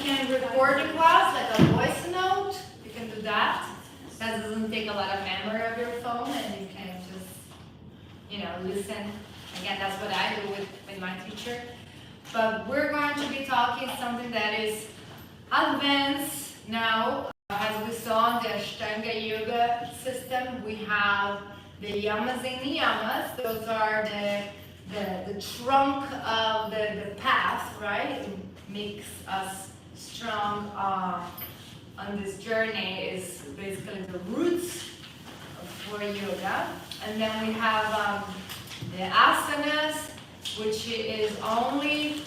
can record the class like a voice note. You can do that. That doesn't take a lot of memory of your phone, and you can just, listen. Again, that's what I do with my teacher. But we're going to be talking something that is advanced now. As we saw in the Ashtanga Yoga system, we have the yamas and niyamas. Those are the trunk of the path, right? It makes us strong on this journey. Is basically the roots for yoga. And then we have the asanas, which is only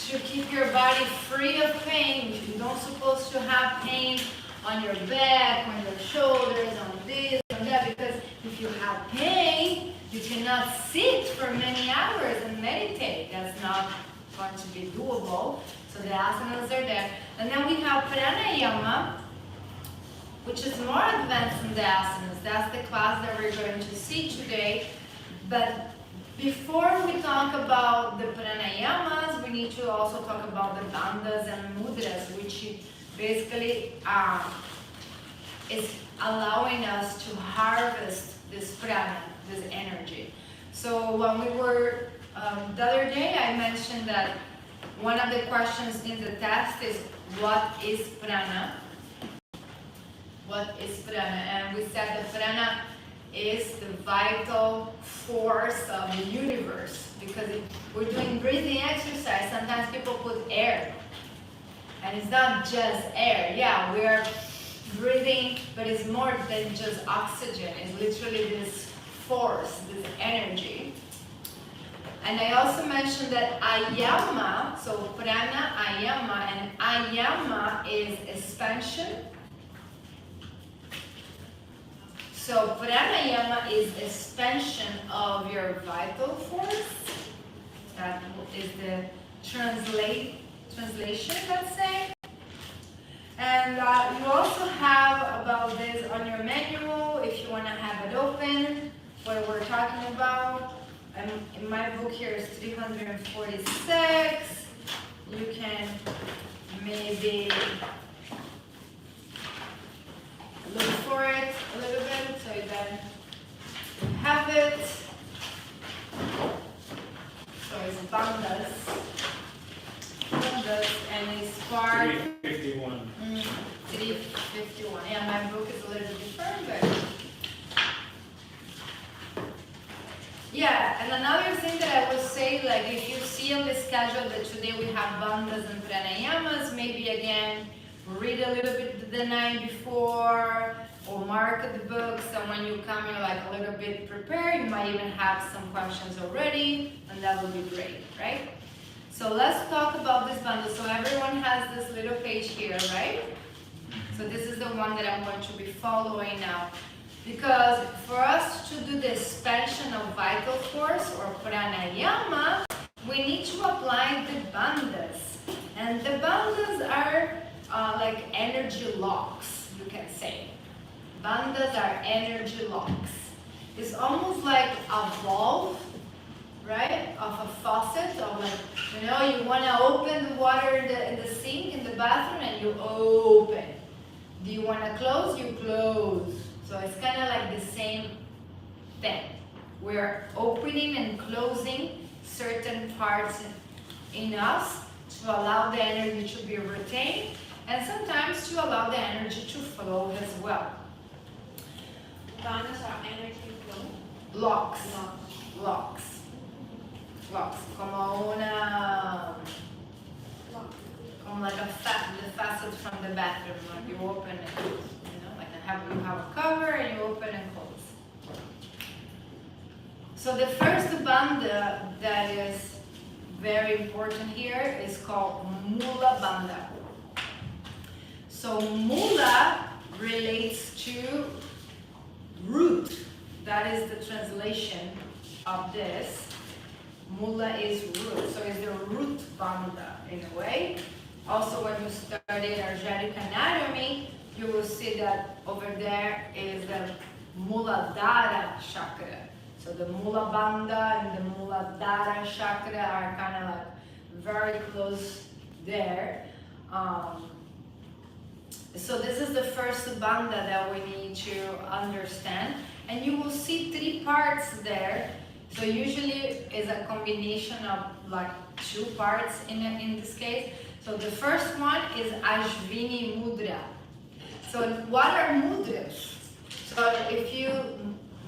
to keep your body free of pain. You don't supposed to have pain on your back, on your shoulders, on this, on that, because if you have pain, you cannot sit for many hours and meditate. That's not going to be doable. So the asanas are there. And then we have pranayama, which is more advanced than the asanas. That's the class that we're going to see today. But before we talk about the pranayamas, we need to also talk about the bandhas and mudras, which basically is allowing us to harvest this prana, this energy. So when we were, the other day I mentioned that one of the questions in the test is, what is prana? What is prana? And we said that prana is the vital force of the universe, because we're doing breathing exercise. Sometimes people put air, and it's not just air. Yeah, we're breathing, but it's more than just oxygen. It's literally this force, this energy. And I also mentioned that ayama, so prana, ayama, and ayama is expansion. So pranayama is expansion of your vital force. That is the translation, let's say. And you also have about this on your manual, if you want to have it open, what we're talking about. In my book here is 346. You can maybe look for it a little bit so you can have it. So it's bandhas. Bandhas, and it's part 351. 351. Yeah, my book is a little bit different, but yeah. And another thing that I would say, like if you see on the schedule that today we have bandhas and pranayamas, maybe again read a little bit the night before, or mark the book, so when you come you're like a little bit prepared. You might even have some questions already, and that would be great, right? So let's talk about this bandha. So everyone has this little page here, right? So this is the one that I'm going to be following now. Because for us to do the expansion of vital force, or pranayama, we need to apply the bandhas. And the bandhas are like energy locks, you can say. Bandhas are energy locks. It's almost like a valve, right, of a faucet, or like, you want to open the water in the sink in the bathroom, and you open. Do you want to close? You close. So it's kind of like the same thing. We're opening and closing certain parts in us to allow the energy to be retained, and sometimes to allow the energy to flow as well. Bandhas are energy flow. Locks. Locks. Locks. Como like the faucet from the bathroom, when you open and close. Like you have a cover and you open and close. So the first bandha that is very important here is called Mula Bandha. So Mula relates to root. That is the translation of this. Mula is root. So it's the root bandha in a way. Also, when you study energetic anatomy, you will see that over there is the Muladhara chakra. So the Mula Bandha and the Muladhara chakra are kind of like very close there. Um, so this is the first bandha that we need to understand. And you will see 3 parts there. So usually it's a combination of like 2 parts in this case. So the first one is Ashvini Mudra. So what are mudras? So if you,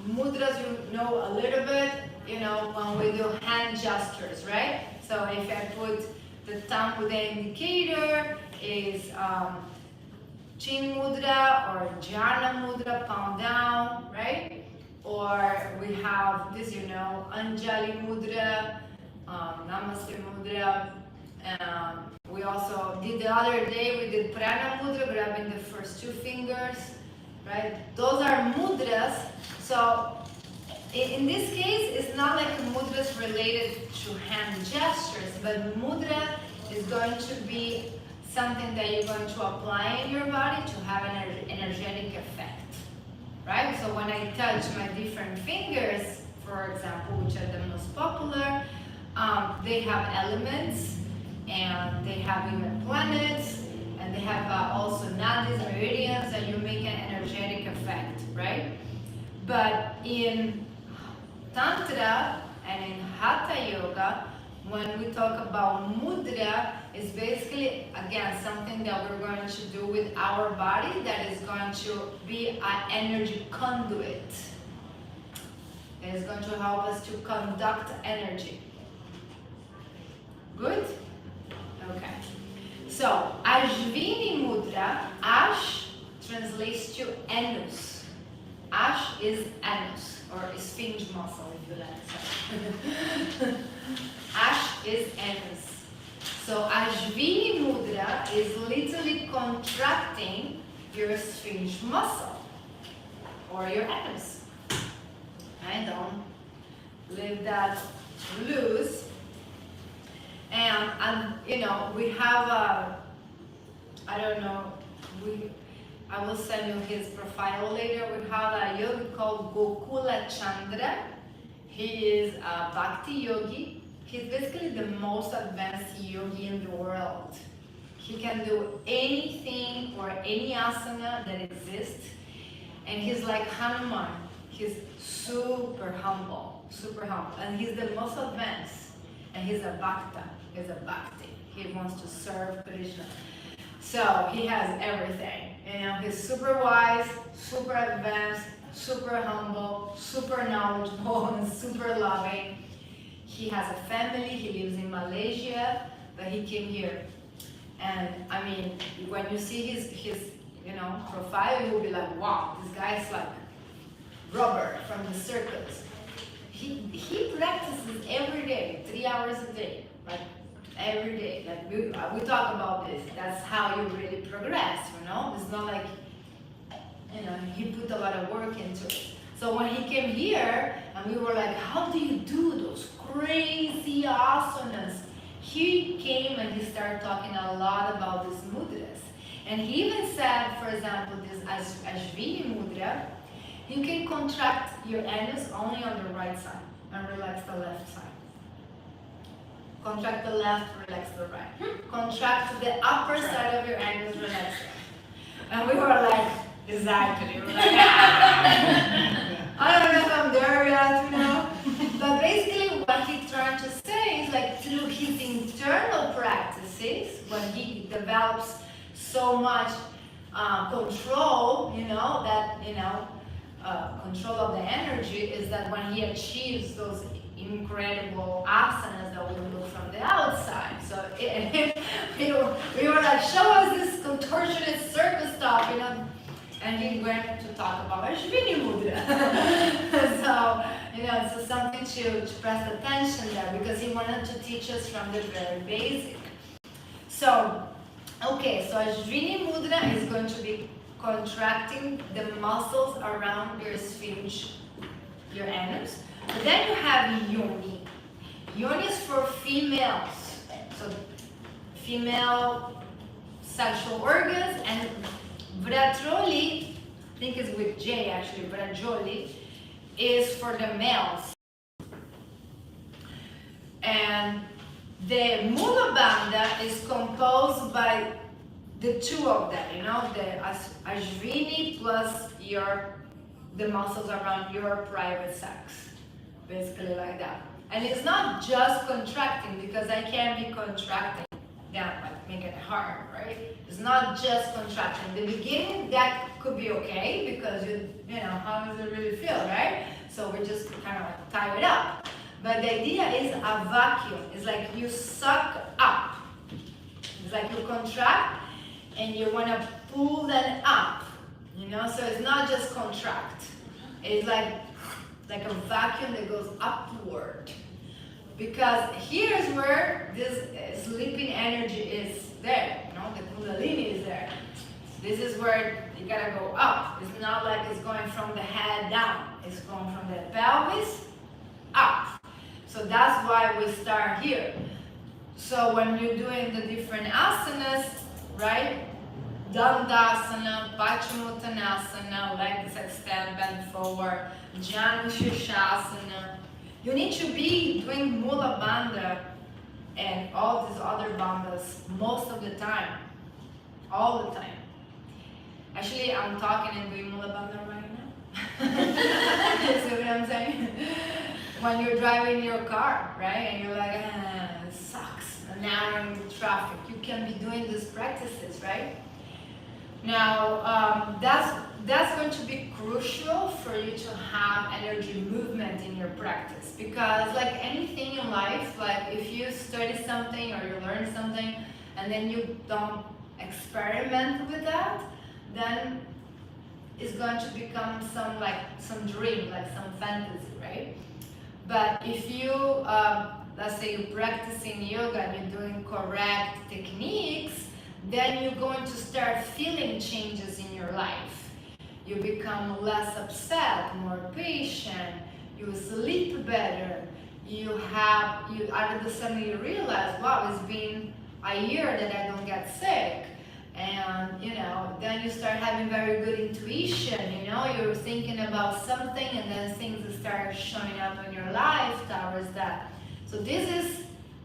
mudras you know a little bit, you know, when we do hand gestures, right? So if I put the thumb with the indicator is chin mudra or jhana mudra, palm down, right? Or we have this, you know, Anjali mudra, Namaste mudra. We also did the other day, we did Pranayama mudra, grabbing the first 2 fingers, right? Those are mudras. So in this case, it's not like mudras related to hand gestures, but mudra is going to be something that you're going to apply in your body to have an energetic effect, right? So when I touch my different fingers, for example, which are the most popular, they have elements, and they have even planets, and they have also nadis, meridians, and you make an energetic effect, right? But in Tantra and in Hatha Yoga, when we talk about mudra, it's basically, again, something that we're going to do with our body that is going to be an energy conduit. It is going to help us to conduct energy. Good? Okay. So, Ashvini Mudra, Ash translates to anus. Ash is anus, or sphinx muscle, if you like. So. Ash is anus. So Ashvini Mudra is literally contracting your sphinx muscle or your anus. I don't leave that loose. And you know, we have a, I don't know, I will send you his profile later. We have a yogi called Gokula Chandra. He is a Bhakti yogi. He's basically the most advanced yogi in the world. He can do anything or any asana that exists. And he's like Hanuman. He's super humble. And he's the most advanced. And he's a Bhakta. He's a Bhakti. He wants to serve Krishna. So he has everything. You know, he's super wise, super advanced, super humble, super knowledgeable, and super loving. He has a family, he lives in Malaysia, but he came here. And I mean, when you see his you know, profile, you will be like, wow, this guy is like Robert from the circus. He practices every day, 3 hours a day, like every day. Like we talk about this. That's how you really progress, you know? It's not like, you know, he put a lot of work into it. So when he came here, and we were like, how do you do those crazy asanas? He came and he started talking a lot about these mudras. And he even said, for example, this Ashvini mudra, you can contract your anus only on the right side and relax the left side. Contract the left, relax the right. Contract the upper side of your anus, relax it. And we were like, exactly. We were like, I don't know if I'm there yet, you know. But basically what he's trying to say is like through his internal practices, when he develops so much control, you know, that, you know, control of the energy, is that when he achieves those incredible asanas that we look from the outside. So we were like, show us this contortionist circus stuff, you know. And he went to talk about Ashvini Mudra. So, you know, it's something to press attention there, because he wanted to teach us from the very basic. So, okay, so Ashvini Mudra is going to be contracting the muscles around your sphinx, your anus. But then you have yoni. Yoni is for females. So, female sexual organs, and Vratroli, I think it's with J actually, Vrajoli, is for the males. And the Mula Bandha is composed by the two of them, you know, the Ashvini plus the muscles around your private sex, basically like that. And it's not just contracting, because I can be contracting down, like making it hard, right? It's not just contracting. In the beginning, that could be okay, because you know, how does it really feel, right? So we just kind of like tie it up. But the idea is a vacuum. It's like you suck up. It's like you contract and you want to pull them up, you know? So it's not just contract. It's like a vacuum that goes upward. Because here's where this sleeping energy is there, you know? The Kundalini is there. This is where you gotta go up. It's not like it's going from the head down. It's going from the pelvis up. So that's why we start here. So when you're doing the different asanas, right? Dandasana, Paschimottanasana, legs extend, bend forward, Janu Shirshasana. You need to be doing Mula Bandha and all these other bandhas most of the time. All the time. Actually, I'm talking and doing Mula Bandha right now. See what I'm saying? When you're driving your car, right? And you're like, it sucks. And now I'm in traffic. You can be doing these practices, right? Now, that's going to be crucial for you to have energy movement in your practice. Because like anything in life, like if you study something or you learn something and then you don't experiment with that, then it's going to become some dream, like some fantasy, right? But if you, let's say you're practicing yoga and you're doing correct techniques, then you're going to start feeling changes in your life. You become less upset, more patient, you sleep better, out of the sudden you realize, wow, it's been a year that I don't get sick. And you know, then you start having very good intuition, you know, you're thinking about something and then things start showing up in your life towards that. So this is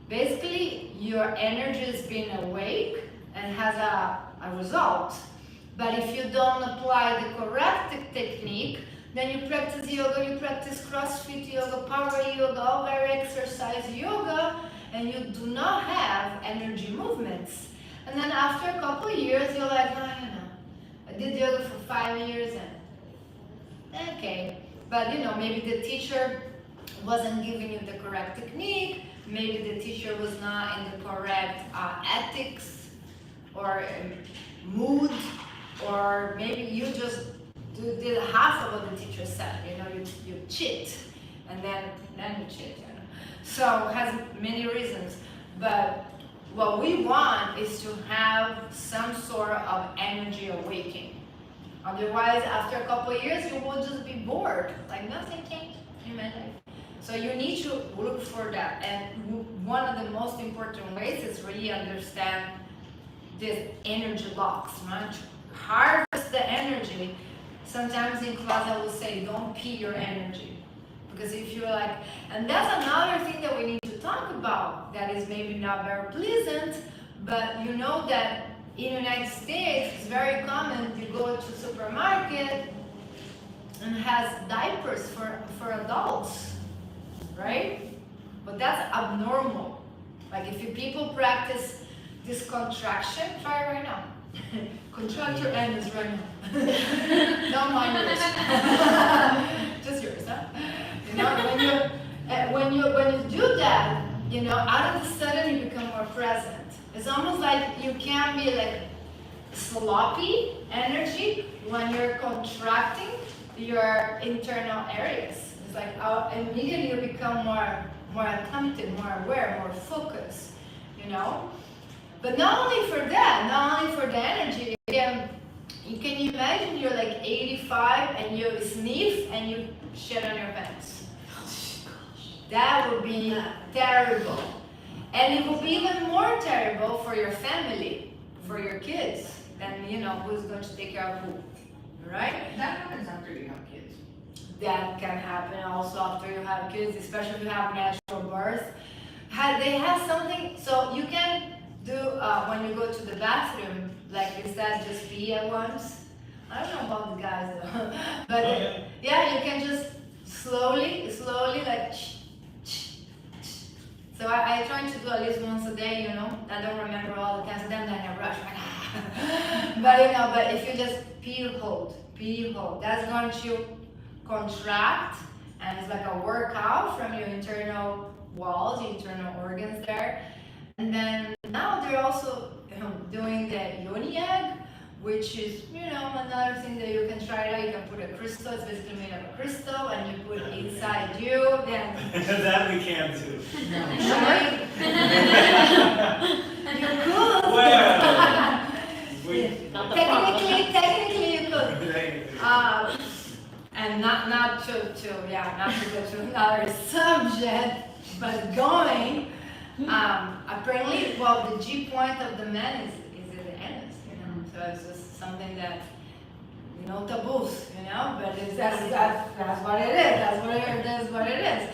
basically your energy is being awake and has a result. But if you don't apply the correct technique, then you practice yoga, you practice CrossFit yoga, power yoga, all very exercise yoga, and you do not have energy movements. And then after a couple of years, you're like, oh, you know, I did yoga for 5 years and okay. But you know, maybe the teacher wasn't giving you the correct technique, maybe the teacher was not in the correct ethics or mood, or maybe you just did half of what the teacher said, you know, you cheat, and then you cheat, you know. So it has many reasons, but what we want is to have some sort of energy awakening. Otherwise, after a couple of years, you will just be bored, like nothing changed in my life. So you need to look for that, and one of the most important ways is really understand this energy blocks, right? Harvest the energy. Sometimes in class I will say, don't pee your energy. Because if you're like, and that's another thing that we need to talk about that is maybe not very pleasant, but you know that in the United States, it's very common, you go to supermarket and has diapers for adults, right? But that's abnormal. Like if you people practice this contraction, try it right now. Contract your anus right now. Don't mind yours. Just yours, huh? You know, when you do that, you know, out of the sudden you become more present. It's almost like you can be like sloppy energy when you're contracting your internal areas. It's like immediately you become more attentive, more aware, more focused, you know? But not only for that, not only for the energy, you can imagine you're like 85 and you sniff and you shit on your pants. That would be terrible. And it will be even more terrible for your family, for your kids. Then, you know, who's going to take care of who, right? That happens after you have kids. That can happen also after you have kids, especially if you have natural birth. They have something, so you can when you go to the bathroom, like instead just pee at once. I don't know about the guys though, but yeah, you can just slowly, like. So I try to do at least once a day, you know. I don't remember all the times, then I rush. But if you just pee, hold, that's going to contract, and it's like a workout from your internal walls, your internal organs there. And then now they're also doing the yoni egg, which is, another thing that you can try out. You can put a crystal, it's basically made of a crystal, and you put it inside you. Then that we can't do. No. You could. Well, technically you could. And not to go to another subject, but going. Apparently, well, the G point of the man is in the anus, So it's just something that, taboos, but that's what it is. That's what it is.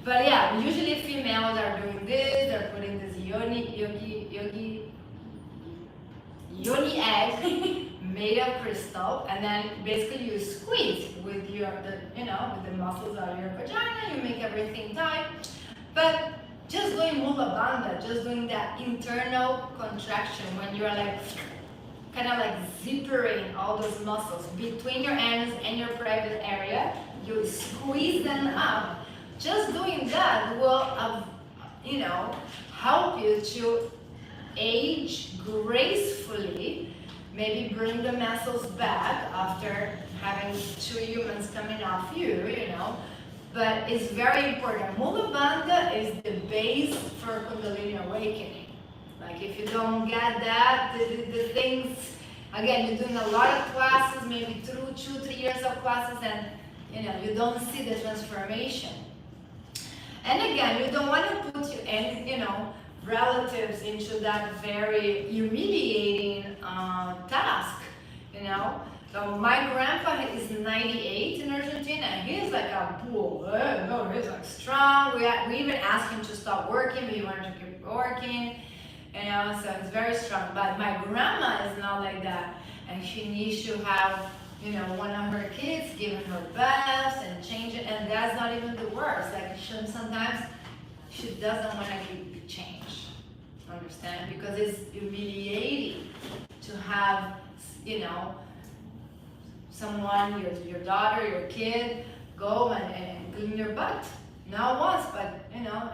But yeah, usually females are doing this. They're putting this yoni egg made of crystal, and then basically you squeeze with with the muscles of your vagina. You make everything tight, but just doing mula bandha, just doing that internal contraction when you're like kind of like zippering all those muscles between your anus and your private area, you squeeze them up. Just doing that will, help you to age gracefully, maybe bring the muscles back after having 2 humans coming off you, But it's very important. Mula bandha is the base for Kundalini awakening. Like if you don't get that, the things, again, you're doing a lot of classes, maybe 2-3 years of classes, and you don't see the transformation. And again, you don't want to put any, relatives into that very humiliating task, So my grandpa is 98 in Argentina, and he's like a bull. He's like strong. We even asked him to stop working, but he wanted to keep working. So it's very strong. But my grandma is not like that, and she needs to have, one of her kids giving her baths and change it, and that's not even the worst. Like sometimes she doesn't want to be changed. Understand? Because it's humiliating to have, someone, your daughter, your kid, go and clean your butt. Not once, but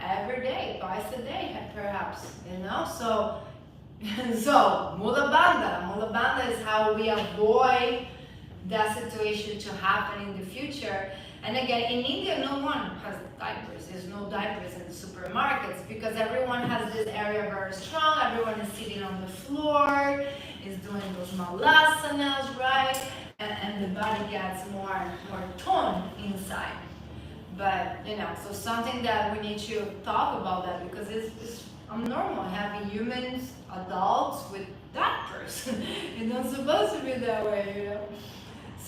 every day, twice a day, perhaps. So mula bandha is how we avoid that situation to happen in the future. And again, in India, no one has diapers. There's no diapers in the supermarkets because everyone has this area very strong. Everyone is sitting on the floor, is doing those malasanas, right? And the body gets more toned inside. But, so something that we need to talk about that because it's abnormal having humans, adults with diapers. It's not supposed to be that way,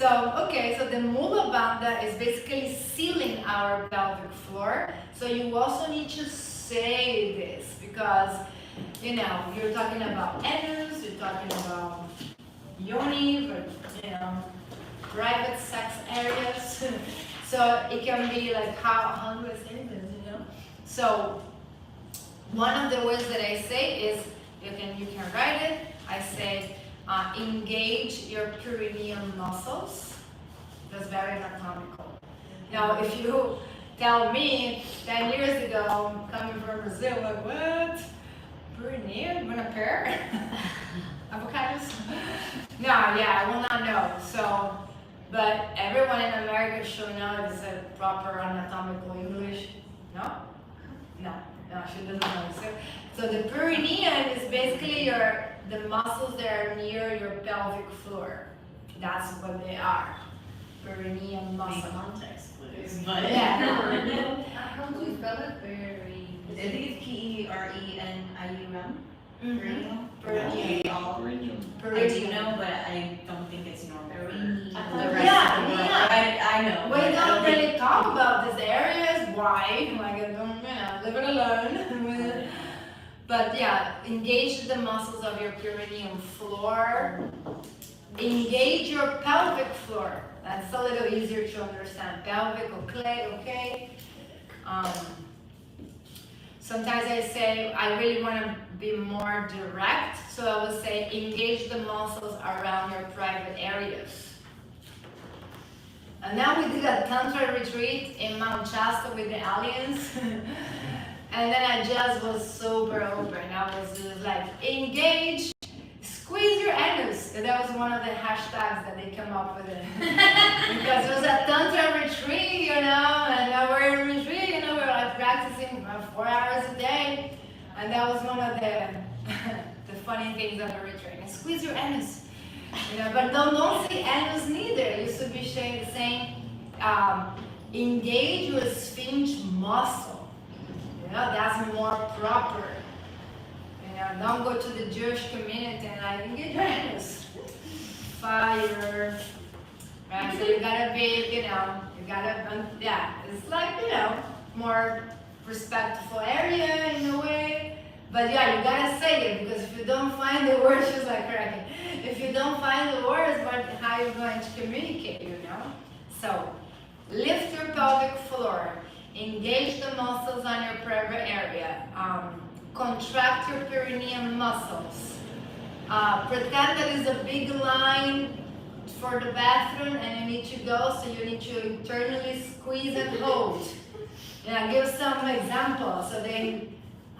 So, okay, so the mula bandha is basically sealing our pelvic floor. So you also need to say this because, you're talking about anus, you're talking about yoni, but, private sex areas. So it can be like, how do I say this, So one of the words that I say is, you can write it, I say, engage your perineum muscles. That's very anatomical. Now, if you tell me 10 years ago, coming from Brazil, like, what? Perineum? In a pear? Avocados? No, I will not know. So, but everyone in America should know it's a proper anatomical English. No, she doesn't know. So the perineum is basically the muscles that are near your pelvic floor. That's what they are. Perineum muscle. Context clues. But yeah. How do you spell it? I think it's P-E-R-E-N-I-U-M. Perineum. I do know, but I don't think it's normal for the rest Yeah, of the world. yeah. I know. We but I don't think- really talk about these areas. Why? Like, I don't, living alone. But yeah, engage the muscles of your perineum floor. Engage your pelvic floor. That's a little easier to understand. Pelvic, okay. Sometimes I say I really want to be more direct, so I would say engage the muscles around your private areas. And now we did a Tantra retreat in Mount Shasta with the aliens. And then I just was super over and I was just like, engage, squeeze your anus. And that was one of the hashtags that they came up with it. Because it was a Tantra retreat, you know, and we're in retreat, you know, we're like practicing 4 hours a day. And that was one of the funny things of the retreat. Squeeze your anus. You know, but don't say anus neither. You should be saying engage your sphinx muscle. You know, that's more proper. You know, don't go to the Jewish community and like engage your anus. Fire. Right? So you gotta be, you know, yeah, it's like, you know, more respectful area in a way. But yeah, you gotta say it, because if you don't find the words, she's like cracking. If you don't find the words, how are you going to communicate, you know? So, lift your pelvic floor. Engage the muscles on your private area. Contract your perineum muscles. Pretend that is a big line for the bathroom and you need to go, so you need to internally squeeze and hold. Yeah, give some examples. So they,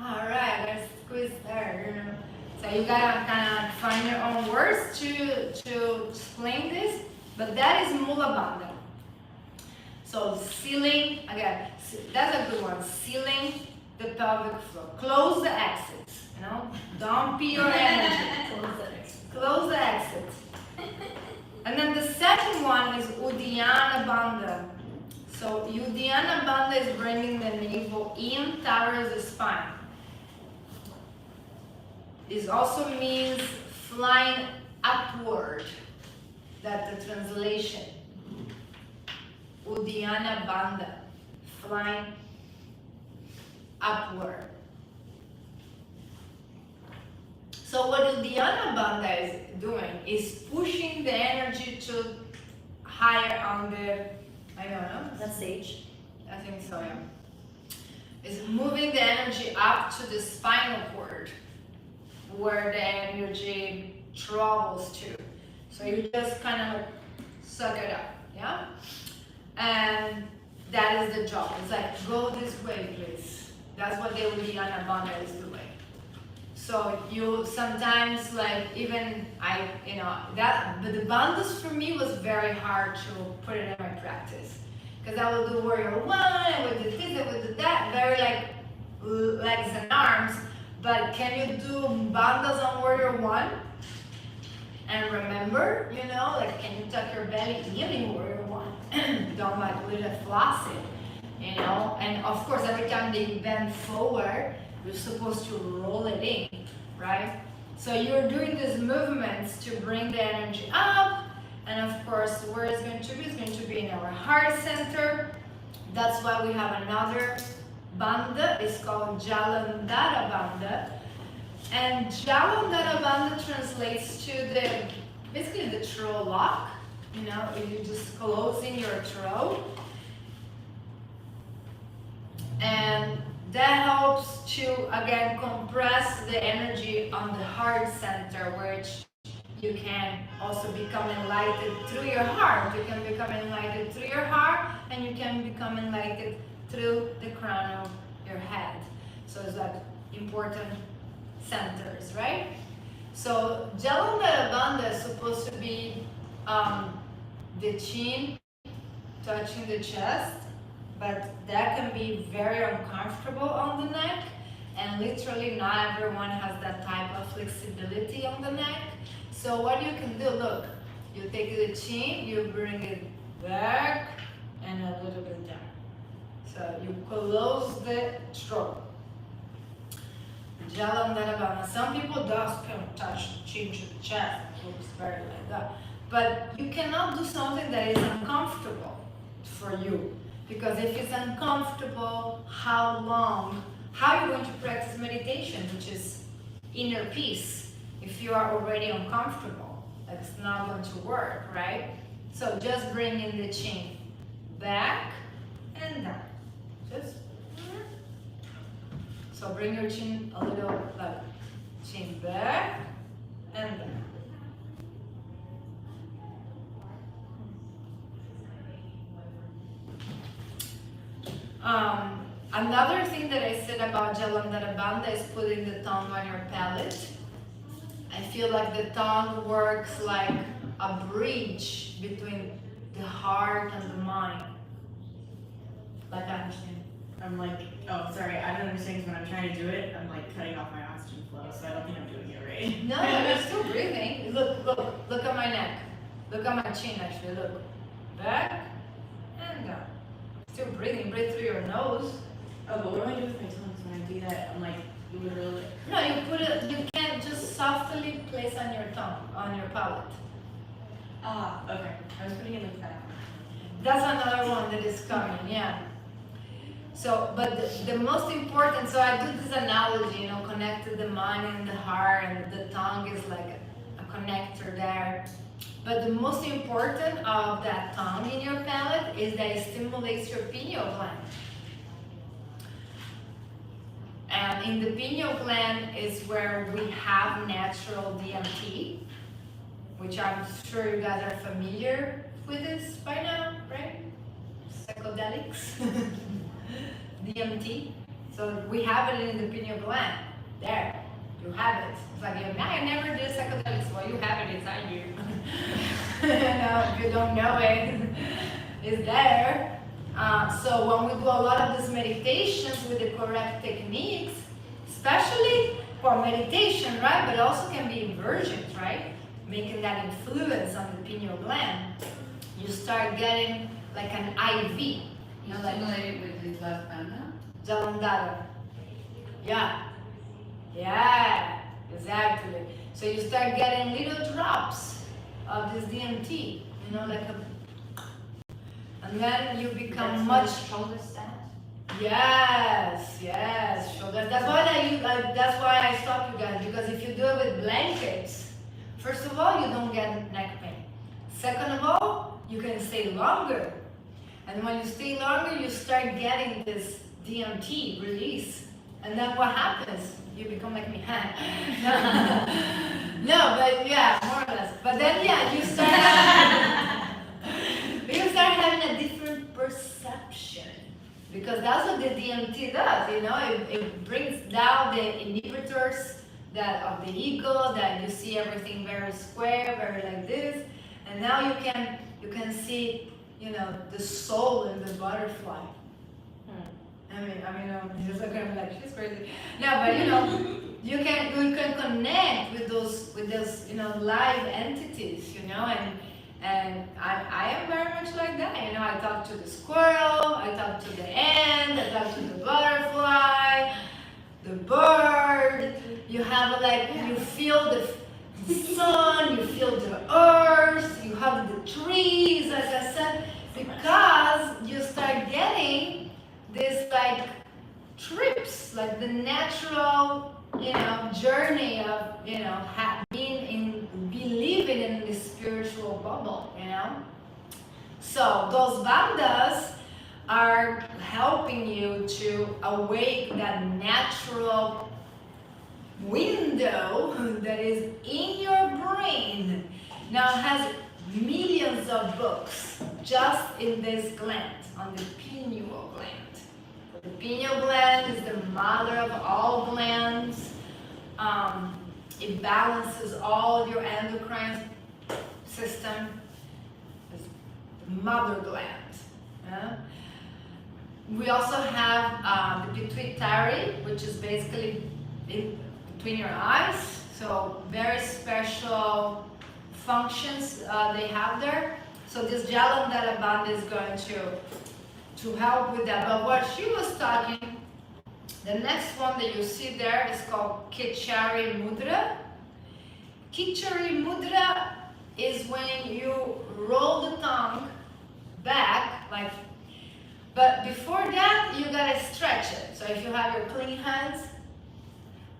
all right, let's squeeze there, you know. So you gotta kind of find your own words to explain this, but that is Mula Bandha. So sealing, again, that's a good one, sealing the pelvic floor. Close the exits, you know, don't pee your energy. Close the exits. And then the second one is Uddiyana Bandha. So Uddiyana Bandha is bringing the navel in towards the spine. This also means flying upward. That's the translation. Uddiyana Bandha, flying upward. So what Uddiyana Bandha is doing is pushing the energy to higher on the, I don't know. That's sage. I think so, yeah. It's moving the energy up to the spinal cord, where the energy travels to. So you just kind of like suck it up, yeah? And that is the job. It's like, go this way, please. That's what the Uddiyana Bandha is doing. So you sometimes like, even but the bandhas for me was very hard to put it in my practice. Because I would do warrior one, I would do this, I would do that, very like legs and arms. But can you do bandhas on warrior one? And remember, you know, like, can you tuck your belly in warrior one? Don't like leave it flaccid, you know? And of course, every time they bend forward, you're supposed to roll it in, right? So you're doing these movements to bring the energy up. And of course, where it's going to be, it's going to be in our heart center. That's why we have another bandha. It's called Jalandhara Bandha. And Jalandhara Bandha translates to basically the throat lock. You know, if you just closing your throat. And that helps to, again, compress the energy on the heart center, which you can also become enlightened through your heart. You can become enlightened through your heart, and you can become enlightened through the crown of your head. So it's like important centers, right? So Jalandhara Bandha is supposed to be the chin touching the chest, but that can be very uncomfortable on the neck, and literally not everyone has that type of flexibility on the neck. So what you can do, look, you take the chin, you bring it back and a little bit down. So you close the throat. Jalandhara Bandha. Some people can touch the chin to the chest, it looks very like that. But you cannot do something that is uncomfortable for you. Because if it's uncomfortable, how how you're going to practice meditation, which is inner peace. If you are already uncomfortable, it's not going to work, right? So just bring in the chin back and down. Just so bring your chin a little like chin back and down. Another thing that I said about Jalandhara Bandha is putting the tongue on your palate. I feel like the tongue works like a bridge between the heart and the mind. Like I understand. I'm like, oh, sorry, I don't understand because when I'm trying to do it, I'm like cutting off my oxygen flow, so I don't think I'm doing it right. No, you're still breathing. Look at my neck. Look at my chin actually, look. Back and down. Still breathing, breathe through your nose. Oh, but what do I do with my tongue? So when I do that, I'm like, literally. No, you put it, you can just softly place on your tongue, on your palate. Ah, okay. I was putting it like that. That's another one that is coming, yeah. So, but the most important, so I do this analogy, connect to the mind and the heart, and the tongue is like a connector there. But the most important of that tongue in your palate is that it stimulates your pineal gland. And in the pineal gland is where we have natural DMT, which I'm sure you guys are familiar with this by now, right? Psychedelics, DMT. So we have it in the pineal gland. There, you have it. It's like, I never did psychedelics. Well, you have it inside you. If you don't know it, it's there. So when we do a lot of these meditations with the correct techniques, especially for meditation, right? But also can be inversions, right? Making that influence on the pineal gland. You start getting like an IV. You stimulate with the left bandha? Jalandhara. Yeah. Yeah, exactly. So you start getting little drops of this DMT, like a, and then you become much shoulder stand. Yes, shoulder. That's why I stop you guys, because if you do it with blankets, first of all, you don't get neck pain. Second of all, you can stay longer. And when you stay longer, you start getting this DMT release. And then what happens? You become like me. No, but yeah, more or less. But then you start having a different perception. Because that's what the DMT does, it brings down the inhibitors of the ego, that you see everything very square, very like this. And now you can see, the soul in the butterfly. I mean, just looking at me like, she's crazy. No, but you can connect with those live entities, and I am very much like that. I talk to the squirrel, I talk to the ant, I talk to the butterfly, the bird. You have you feel the sun, you feel the earth, you have the trees, as I said, because you start getting this trips, like the natural, journey of, living in this spiritual bubble, So those bandhas are helping you to awake that natural window that is in your brain. Now it has millions of books just in this gland, on the pineal gland. The pineal gland is the mother of all glands. It balances all of your endocrine system. It's the mother gland. We also have the pituitary, which is basically between your eyes. So very special functions they have there. So this Jalandhara Bandha is going to help with that. But what she was talking, the next one that you see there is called Kichari Mudra. Kichari Mudra is when you roll the tongue back, like But before that, you gotta stretch it. So if you have your clean hands,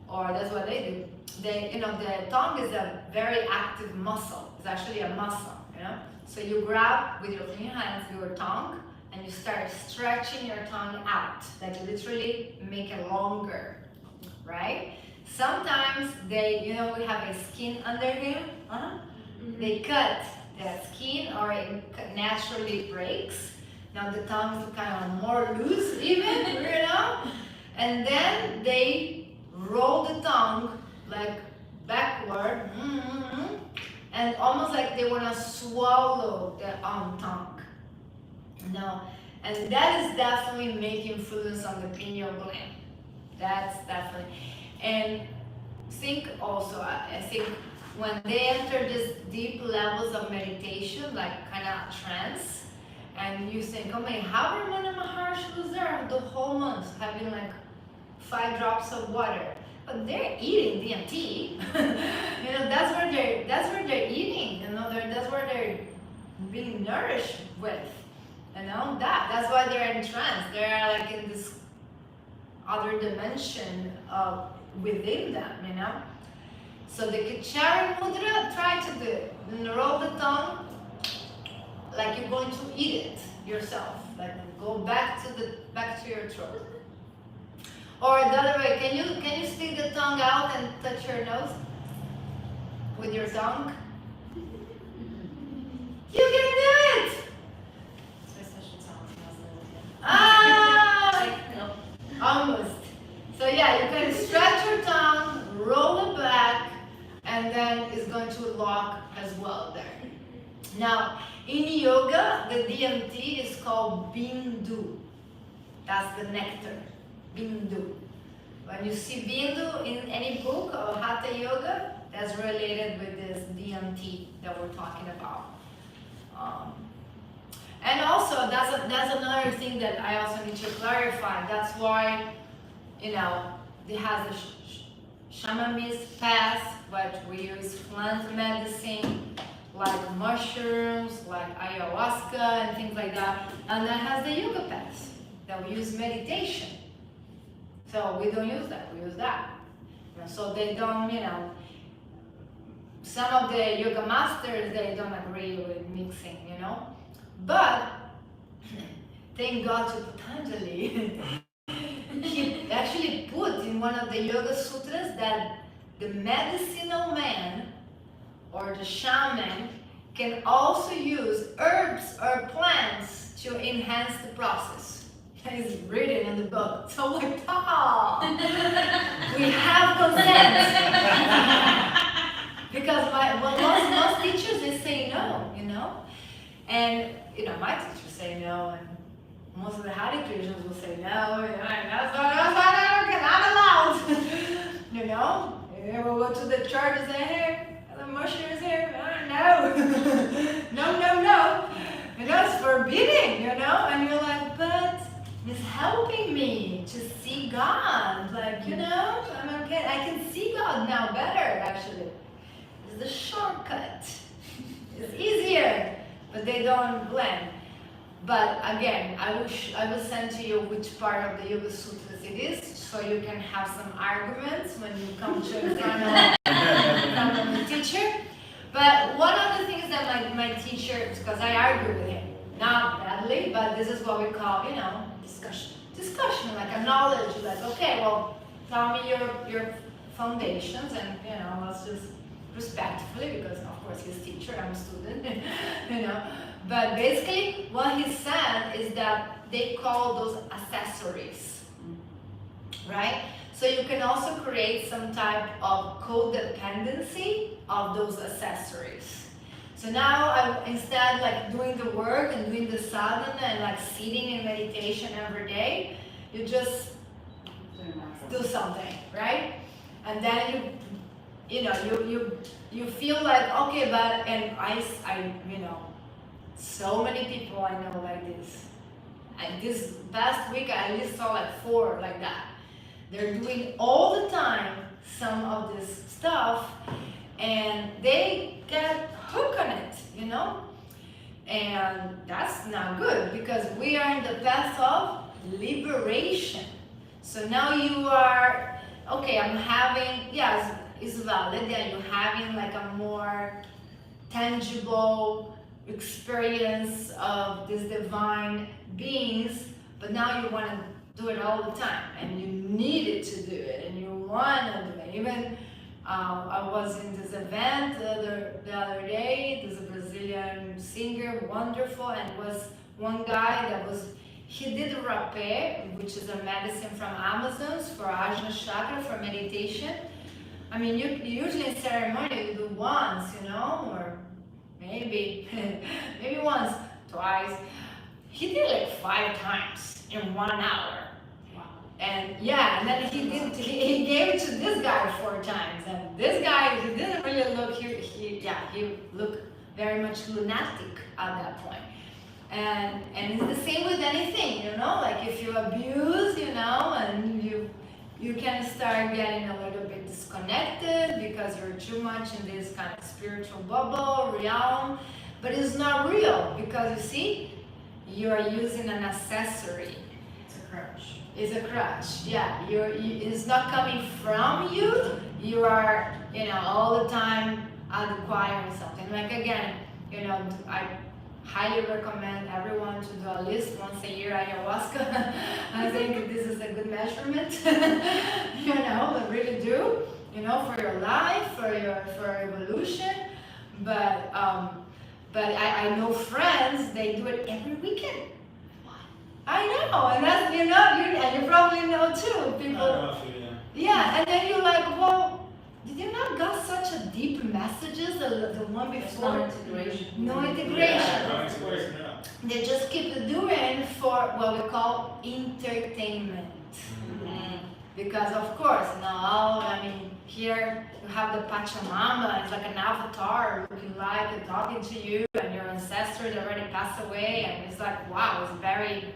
or that's what they do. The tongue is a very active muscle. It's actually a muscle, So you grab with your clean hands your tongue and you start stretching your tongue out. Like literally make it longer, right? Sometimes we have a skin under here. They cut that skin or it naturally breaks. Now the tongue is kind of more loose even, And then they roll the tongue like backward, and almost like they want to swallow their own tongue. And that is definitely making influence on the pineal gland. That's definitely. And think also, I think when they enter these deep levels of meditation, like kind of trance, and you think, oh man, how Ramana Maharshi was there the whole month having like 5 drops of water? But they're eating DMT. That's where they're eating. That's where they're being nourished with. That's why they're in trance. They're like in this other dimension of within them. So the Kichari Mudra, try to do it. Roll the tongue like you're going to eat it yourself. Like go back to your throat. Or the other way, can you stick the tongue out and touch your nose with your tongue? You can do it! So I special talent when I was a little kid. Ah! Nope. Almost. So yeah, you can stretch your tongue, roll it back, and then it's going to lock as well there. Now, in yoga, the DMT is called Bindu. That's the nectar. Bindu. When you see Bindu in any book of Hatha Yoga, that's related with this DMT that we're talking about. And also, that's another thing that I also need to clarify. That's why, it has the shamanist path, but we use plant medicine, like mushrooms, like ayahuasca, and things like that. And that has the yoga path, that we use meditation. So we don't use that, we use that. So they don't, some of the yoga masters, they don't agree with mixing, But, thank God to Patanjali, he actually put in one of the yoga sutras that the medicinal man or the shaman can also use herbs or plants to enhance the process. It's written in the book. So I'm like, we have consent. Because most teachers, they say no, And, my teachers say no, and most of the Hare Krishnas will say no, and that's not allowed. And we'll go to the church and say, hey, the mushrooms here, no. No. It's forbidding, And you're like, but it's helping me to see God. Like, I'm okay. I can see God now better, actually. It's the shortcut. It's easier, but they don't blend. But again, I will send to you which part of the Yoga Sutras it is, so you can have some arguments when you come to in front of the teacher. But one of the things that my teacher, because I argue with him, not badly, but this is what we call, discussion, like a knowledge, like, okay, well, tell me your foundations, and let's just respectfully, because of course he's teacher, I'm a student, But basically, what he said is that they call those accessories, right? So you can also create some type of codependency of those accessories. So now, instead like doing the work and doing the sadhana and like sitting in meditation every day, you just do something, right? And then you feel like, okay, but, and I so many people I know like this. And this past week, I at least saw like 4 like that. They're doing all the time some of this stuff, and they get hooked on it, And that's not good because we are in the path of liberation. So now you are, okay, I'm having, yes, it's valid that you're having like a more tangible experience of these divine beings, but now you want to do it all the time and you needed to do it and you want to do it. Even I was in this event the other day. There's a Brazilian singer, wonderful, and was one guy that was, he did rapé, which is a medicine from Amazons for Ajna chakra, for meditation. I mean, you usually in ceremony you do once, you know, or maybe once, twice. He did like 5 times in 1 hour. And yeah, and then he gave it to this guy 4 times, and this guy, he didn't really look, he looked very much lunatic at that point. And it's the same with anything, you know, like if you abuse, you know, and you can start getting a little bit disconnected because you're too much in this kind of spiritual bubble, realm, but it's not real because you see, you're using an accessory. It's a crutch. Is a crutch, yeah. It's not coming from you. You are, you know, all the time acquiring something. Like again, you know, I highly recommend everyone to do at least once a year ayahuasca. I think this is a good measurement. You know, I really do. You know, for your life, for evolution. But I know friends, they do it every weekend. I know, and that's, you know, and you probably know too, people. Yeah, and then you're like, well, did you not got such a deep messages, the one before? No integration. No integration. Yeah, no integration, yeah. They just keep doing for what we call entertainment. Because of course, now, I mean, here you have the Pachamama, it's like an avatar looking like and talking to you, and your ancestors already passed away, and it's like, wow, it's very,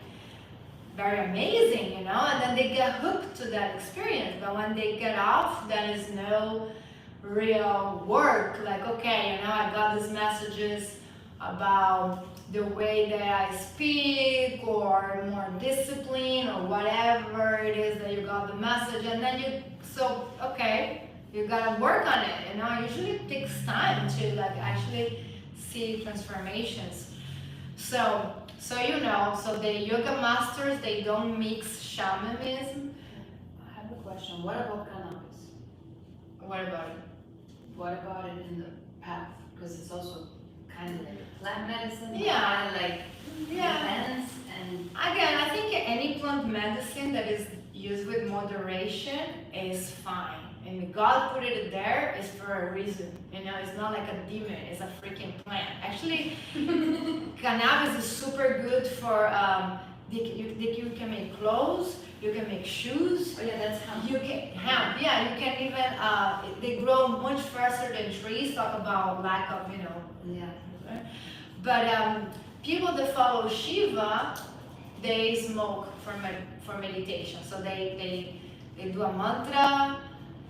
very amazing, you know, and then they get hooked to that experience, but when they get off, there is no real work, like, okay, you know, I got these messages about the way that I speak, or more discipline, or whatever it is that you got the message, and then so, okay, you gotta work on it, you know, usually it takes time to, like, actually see transformations. So you know, so the yoga masters, they don't mix shamanism. I have a question. What about cannabis? What about it? What about it in the path? Because it's also kind of like plant medicine. Yeah. Kind of like depends and. Again, I think any plant medicine that is used with moderation is fine. And God put it there is for a reason. You know, it's not like a demon, it's a freaking plant. Actually, cannabis is super good for, you can make clothes, you can make shoes. Oh yeah, that's hemp. You can hemp, yeah, you can even, they grow much faster than trees, talk about lack of, you know. Yeah. But people that follow Shiva, they smoke for meditation. So they do a mantra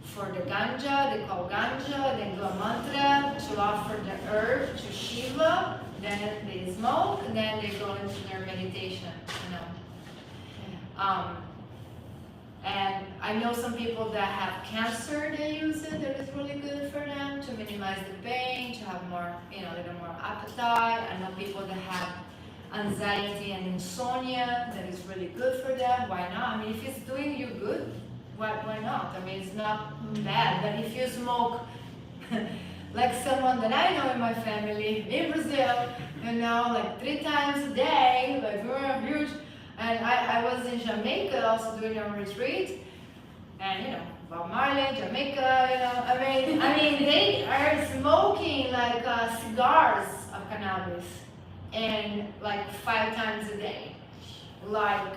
for the ganja, they call ganja, they do a mantra to offer the herb to Shiva, then they smoke, and then they go into their meditation, you know. And I know some people that have cancer, they use it, that is really good for them to minimize the pain, to have more, you know, a little more appetite. I know people that have anxiety and insomnia, that is really good for them. Why not? I mean, if it's doing you good, why not? I mean, it's not bad. But if you smoke, like someone that I know in my family in Brazil, you know, like 3 times a day, like we're huge. And I was in Jamaica also doing a retreat, and you know, Bob Marley, Jamaica, you know, I mean, they are smoking like cigars of cannabis, and like 5 times a day. Like,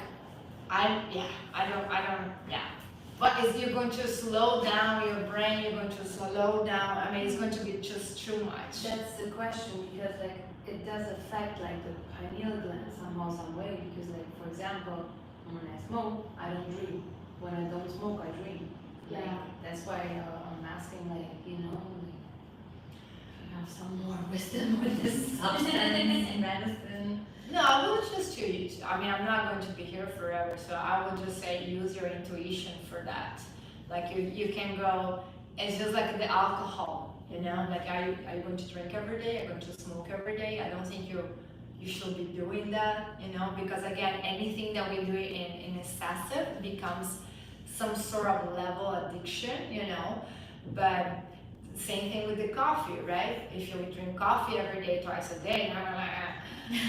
But is you're going to slow down your brain, you're going to slow down, I mean, it's going to be just too much. That's the question, because like it does affect like the pineal gland somehow, some way, because like for example, when I smoke, I don't dream. When I don't smoke, I dream. Like, Yeah. that's why I'm asking, like, you know, like, have some more wisdom with this substance medicine. No, I will just use, I mean, I'm not going to be here forever, so I would just say use your intuition for that. Like you can go, it's just like the alcohol, you know, like are you going to drink every day? Are you going to smoke every day? I don't think you should be doing that, you know, because again, anything that we do in excessive becomes some sort of level addiction, you know, but same thing with the coffee, right? If you drink coffee every day, twice a day,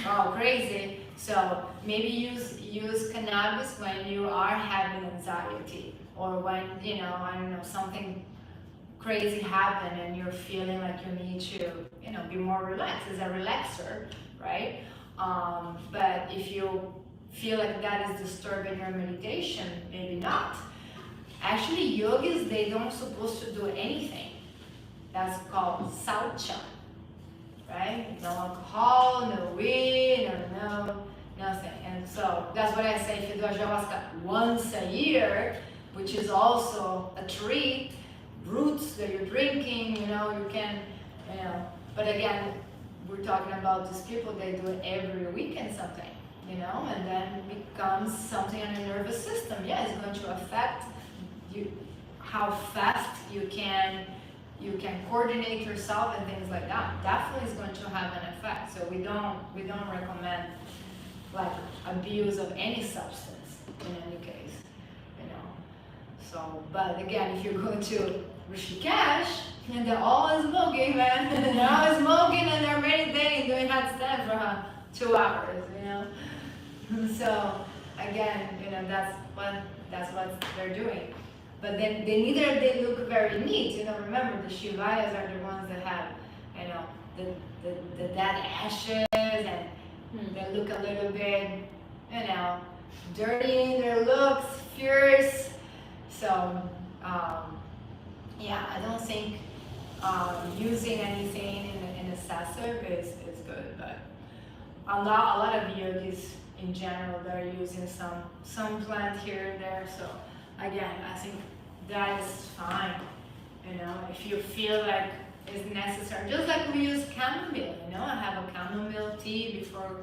oh, crazy. So maybe use cannabis when you are having anxiety or when, you know, I don't know, something crazy happened and you're feeling like you need to, you know, be more relaxed. It's a relaxer, right? But if you feel like that is disturbing your meditation, maybe not. Actually, yogis, they don't supposed to do anything. That's called saucha, right? No alcohol, no weed, no nothing. And so that's what I say, if you do ayahuasca once a year, which is also a treat, roots that you're drinking, you know, you can, you know, but again, we're talking about these people, they do it every weekend something, you know, and then it becomes something on your nervous system. Yeah, it's going to affect you, how fast you can coordinate yourself and things like that. Definitely is going to have an effect. So we don't recommend like abuse of any substance in any case, you know. So, but again, if you're going to Rishikesh and they're all smoking, man, they're all smoking and they're meditating, doing handstand for 2 hours, you know. So again, you know, that's what they're doing. But then they look very neat, you know. Remember, the Shivayas are the ones that have, you know, the dead ashes, and they look a little bit, you know, dirty in their looks, fierce. So, yeah, I don't think using anything in excessive is good. But a lot of yogis in general, they're using some plant here and there. So again, I think that is fine. You know, if you feel like it's necessary, just like we use chamomile. You know, I have a chamomile tea before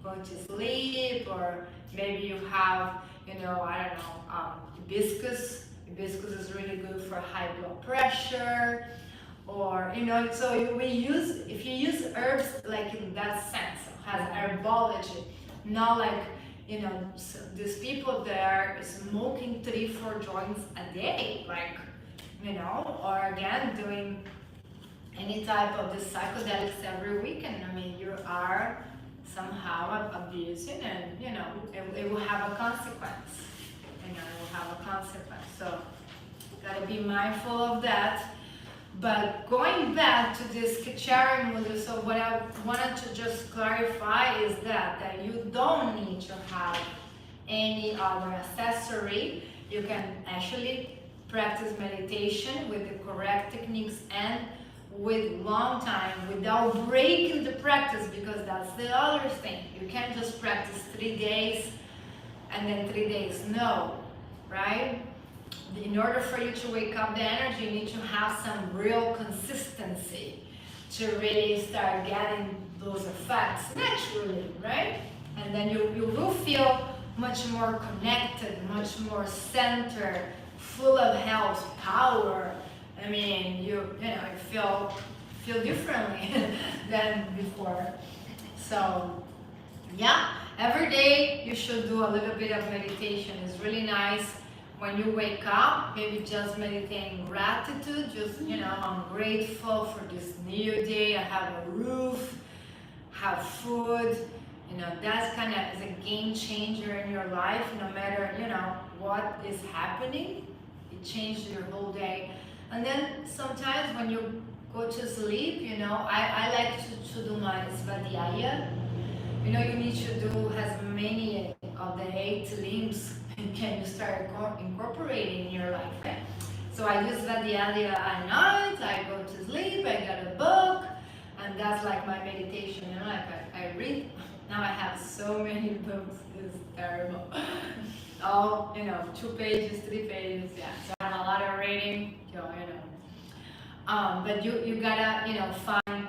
going to sleep, or maybe you have, you know, I don't know, hibiscus. Hibiscus is really good for high blood pressure, or, you know, so if you use herbs like in that sense, has herbology, not like, you know, so these people there smoking 3-4 joints a day, like, you know, or again doing any type of the psychedelics every weekend. I mean, you are somehow abusing, and you know, it will have a consequence. You know, it will have a consequence. So gotta be mindful of that. But going back to this Kachari Mudra, so what I wanted to just clarify is that you don't need to have any other accessory. You can actually practice meditation with the correct techniques and with long time without breaking the practice, because that's the other thing. You can't just practice 3 days and then 3 days no, right? In order for you to wake up the energy, you need to have some real consistency to really start getting those effects naturally, right? And then you will feel much more connected, much more centered, full of health, power. I mean, you know, you feel differently than before. So, yeah, every day you should do a little bit of meditation. It's really nice. When you wake up, maybe just meditating gratitude, just, you know, I'm grateful for this new day, I have a roof, have food, you know, that's kind of is a game changer in your life. No matter, you know, what is happening, it changes your whole day. And then sometimes when you go to sleep, you know, I like to do my svadhyaya. You know, you need to do as many of the 8 limbs can you start incorporating in your life, right? So I use Svadhyaya at night, I go to sleep, I get a book, and that's like my meditation. You know, like I read. Now I have so many books, it's terrible. All, you know, 2 pages, 3 pages, yeah. So I have a lot of reading, you know. But you gotta, you know, find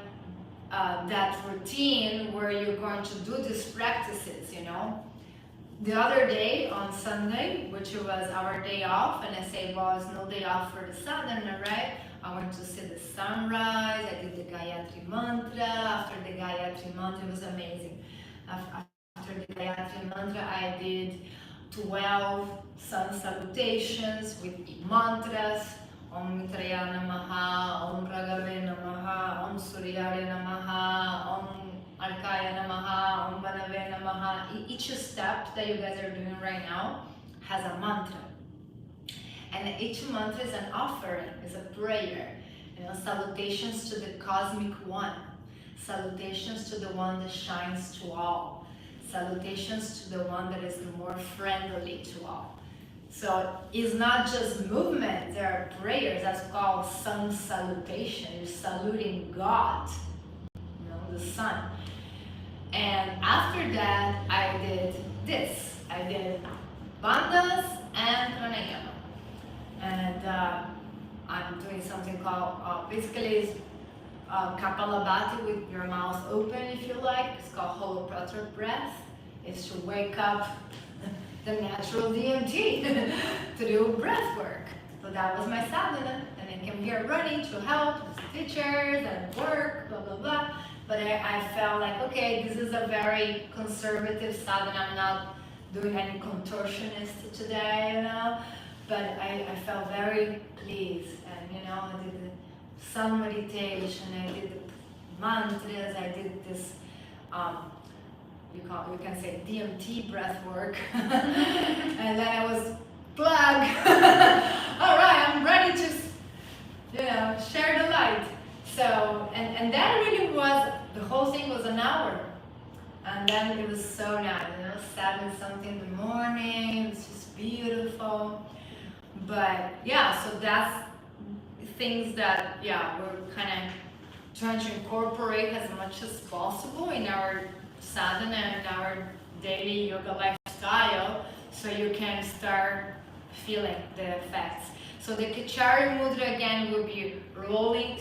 that routine where you're going to do these practices, you know. The other day on Sunday, which was our day off, and I say, well, it's no day off for the sadhana, right? I went to see the sunrise, I did the Gayatri Mantra. After the Gayatri Mantra, it was amazing. After the Gayatri Mantra, I did 12 sun salutations with mantras. Om Mitraya Namaha, Om Ragave Namaha, Om Suryaya Namaha, Om Arkaya Namaha, Om Banave Namaha. Each step that you guys are doing right now has a mantra. And each mantra is an offering, is a prayer. You know, salutations to the cosmic one. Salutations to the one that shines to all. Salutations to the one that is more friendly to all. So it's not just movement, there are prayers. That's called sun salutation. You're saluting God, you know, the sun. And after that, I did this. I did Bandhas and Pranayama. And I'm doing something called, basically it's Kapalabhati with your mouth open, if you like. It's called holoprotic breath. It's to wake up the natural DMT to do breath work. So that was my sadhana. And I came here running to help with teachers and work, blah, blah, blah. But I felt like, okay, this is a very conservative sadhana. I'm not doing any contortionist today, you know. But I felt very pleased. And, you know, I did the sun meditation, I did the mantras, I did this, you can say DMT breath work. And then I was plug. All right, I'm ready to, you know, share the light. So, and that really was, the whole thing was an hour. And then it was so nice, you know, 7 something in the morning, it was just beautiful. But yeah, so that's things that, yeah, we're kind of trying to incorporate as much as possible in our sadhana and our daily yoga lifestyle, so you can start feeling the effects. So the Kichari Mudra again will be rolling,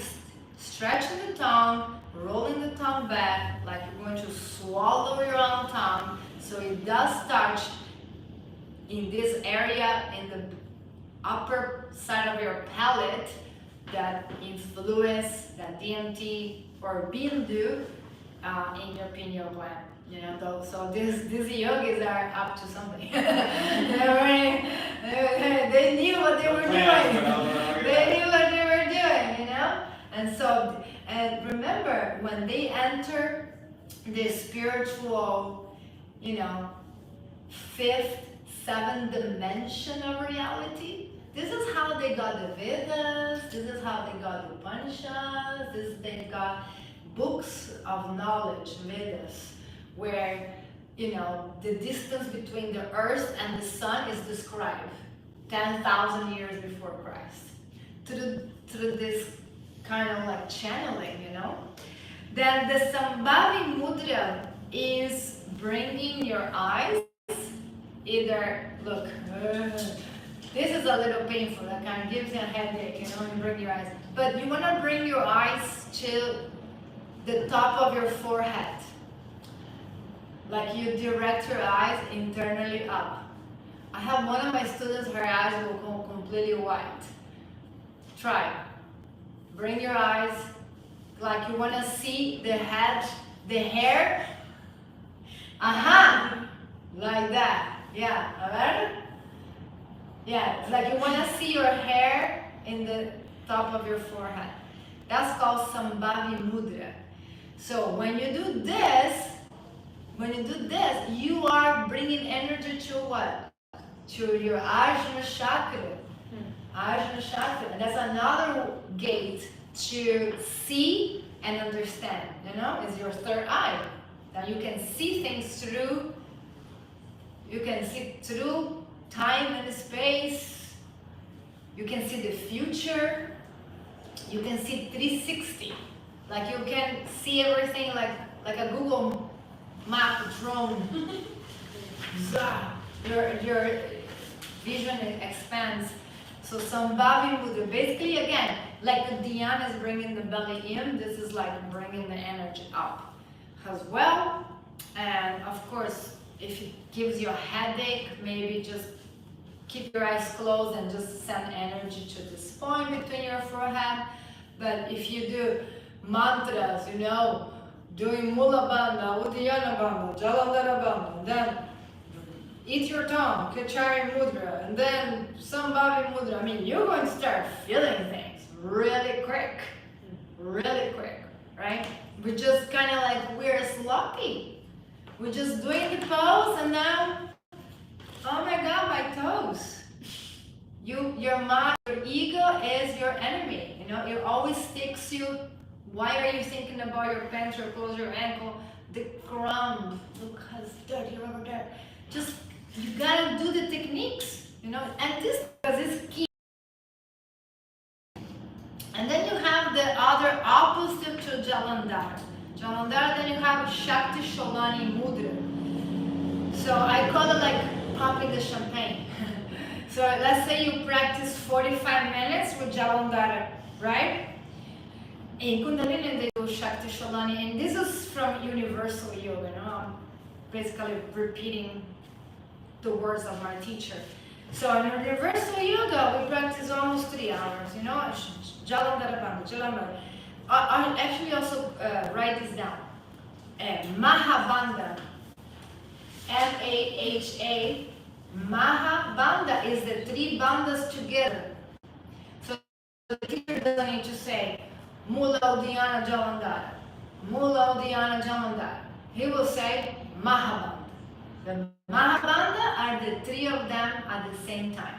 stretching the tongue, rolling the tongue back, like you're going to swallow your own tongue. So it does touch in this area, in the upper side of your palate, that influence, that DMT or Bindu in your pineal gland. You know, so these yogis are up to something. They knew what they were doing. They knew what they were doing, you know? And so, and remember, when they enter the spiritual, you know, 5th, 7th dimension of reality, this is how they got the Vedas, this is how they got the Upanishads, they got books of knowledge, Vedas, where, you know, the distance between the earth and the sun is described 10,000 years before Christ. Through this kind of like channeling, you know. Then the Sambhavi Mudra is bringing your eyes, either, look, this is a little painful, that kind of gives you a headache, you know, and bring your eyes. But you want to bring your eyes to the top of your forehead. Like you direct your eyes internally up. I have one of my students, her eyes will go completely white. Try. Bring your eyes like you want to see the head, the hair. Aha! Like that. Yeah, alright? Yeah, it's like you want to see your hair in the top of your forehead. That's called Sambhavi Mudra. So when you do this, you are bringing energy to what? To your Ajna chakra. Ajna chakra. And that's another gate to see and understand. You know, it's your third eye. Now you can see things through. You can see through time and space. You can see the future. You can see 360. Like you can see everything like a Google map drone. Your vision expands. So Sambhavi Mudra, basically again, like the Dhyana is bringing the belly in, this is like bringing the energy up as well. And of course, if it gives you a headache, maybe just keep your eyes closed and just send energy to this point between your forehead. But if you do mantras, you know, doing Mula Bandha, Uddiyana Bandha, Jalandhara Bandha, then eat your tongue, Kachari Mudra, and then Sambhavi Mudra, I mean, you're going to start feeling things really quick, right? We're just kind of like, we're sloppy. We're just doing the pose and now, oh my God, my toes. Your mind, your ego is your enemy. You know, it always sticks you. Why are you thinking about your pants or close your ankle? The ground, look how it's dirty over there. Just, you gotta do the techniques, you know, and this is key. And then you have the other opposite to Jalandhara. Jalandhara, then you have Shakti Sholani Mudra. So I call it like popping the champagne. So let's say you practice 45 minutes with Jalandhara, right? In Kundalini they do Shakti Sholani, and this is from Universal Yoga, you know? I'm basically repeating the words of my teacher. So in Universal Yoga we practice almost 3 hours, you know? Jalandhara Bandha, Jalandhara. I actually also write this down. Mahabandha, M-A-H-A, Mahabandha is the 3 bandhas together. So the teacher doesn't need to say Mula Uddiyana Jalandhara, Mula Uddiyana Jalandhara. He will say Mahabandha. The Mahabandha are the 3 of them at the same time.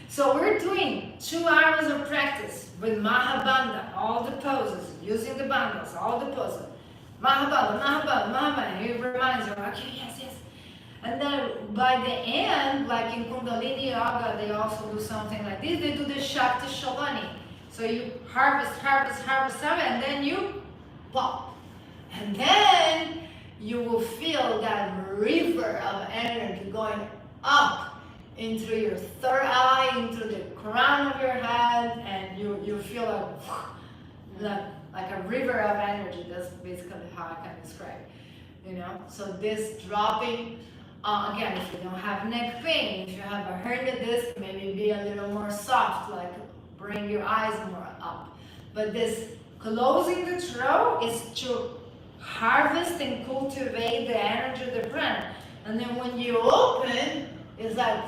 So we're doing 2 hours of practice with Mahabandha, all the poses, using the bandhas, all the poses. Mahabandha, Mahabandha, Mahabandha. He reminds you, okay, yes, yes. And then by the end, like in Kundalini Yoga, they also do something like this. They do the Shakti Sholani. So you harvest, and then you pop. And then you will feel that river of energy going up into your third eye, into the crown of your head, and you feel like a river of energy. That's basically how I can describe it. You know, so this dropping, again, if you don't have neck pain, if you have a hernia disc, maybe be a little more soft, like bring your eyes more up. But this closing the throat is to harvest and cultivate the energy of the prana. And then when you open, it's like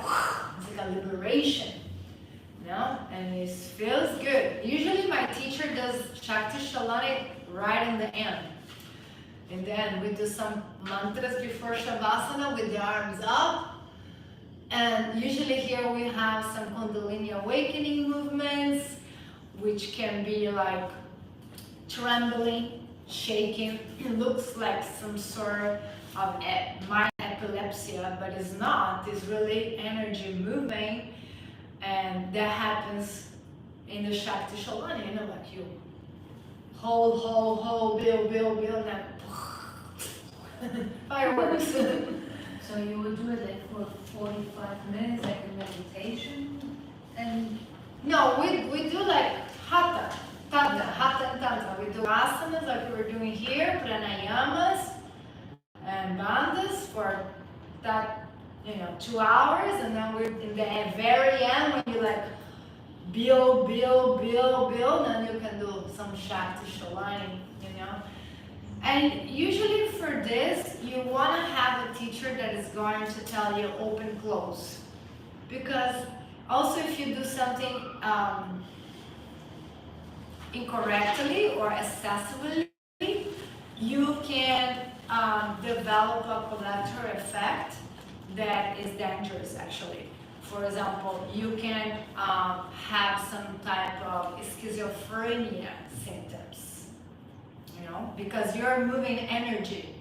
a liberation, you know, and it feels good. Usually my teacher does Shakti Sholani right in the end. And then we do some mantras before Shavasana with the arms up. And usually here we have some Kundalini awakening movements, which can be like trembling, shaking. It looks like some sort of mind epilepsy, but it's not. It's really energy moving, and that happens in the Shakti Sholani. You know, like you hold, build, and fireworks. So you would do it like for 45 minutes, like a meditation, and No, we do like hatha and tantra. We do asanas like we were doing here, pranayamas and bandhas for that, 2 hours, and then we're in the very end when you like build, and you can do some Shakti Sholani, And usually for this, you want to have a teacher that is going to tell you open, close. Because also if you do something incorrectly or excessively, you can develop a collateral effect that is dangerous actually. For example, you can have some type of schizophrenia symptoms. Because you're moving energy,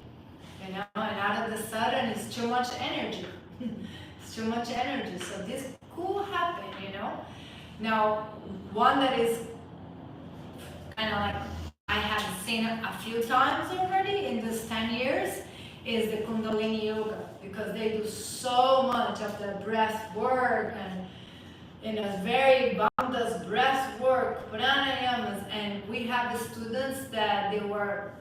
and out of the sudden it's too much energy. It's too much energy. So this could happen, Now, one that is kind of like I have seen a few times already in this 10 years is the Kundalini Yoga, because they do so much of the breath work and very Bandhas, breath work, pranayamas, and we have the students that they were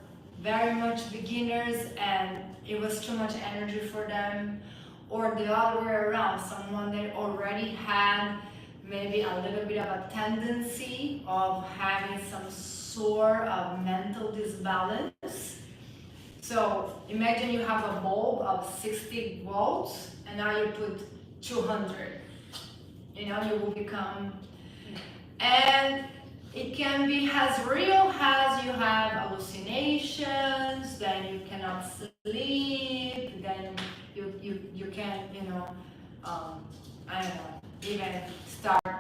very much beginners and it was too much energy for them, or the other way around, someone that already had maybe a little bit of a tendency of having some sort of mental disbalance. So imagine you have a bulb of 60 volts and now you put 200. You will become, and it can be as real as you have hallucinations, then you cannot sleep, then you can, I don't know, even start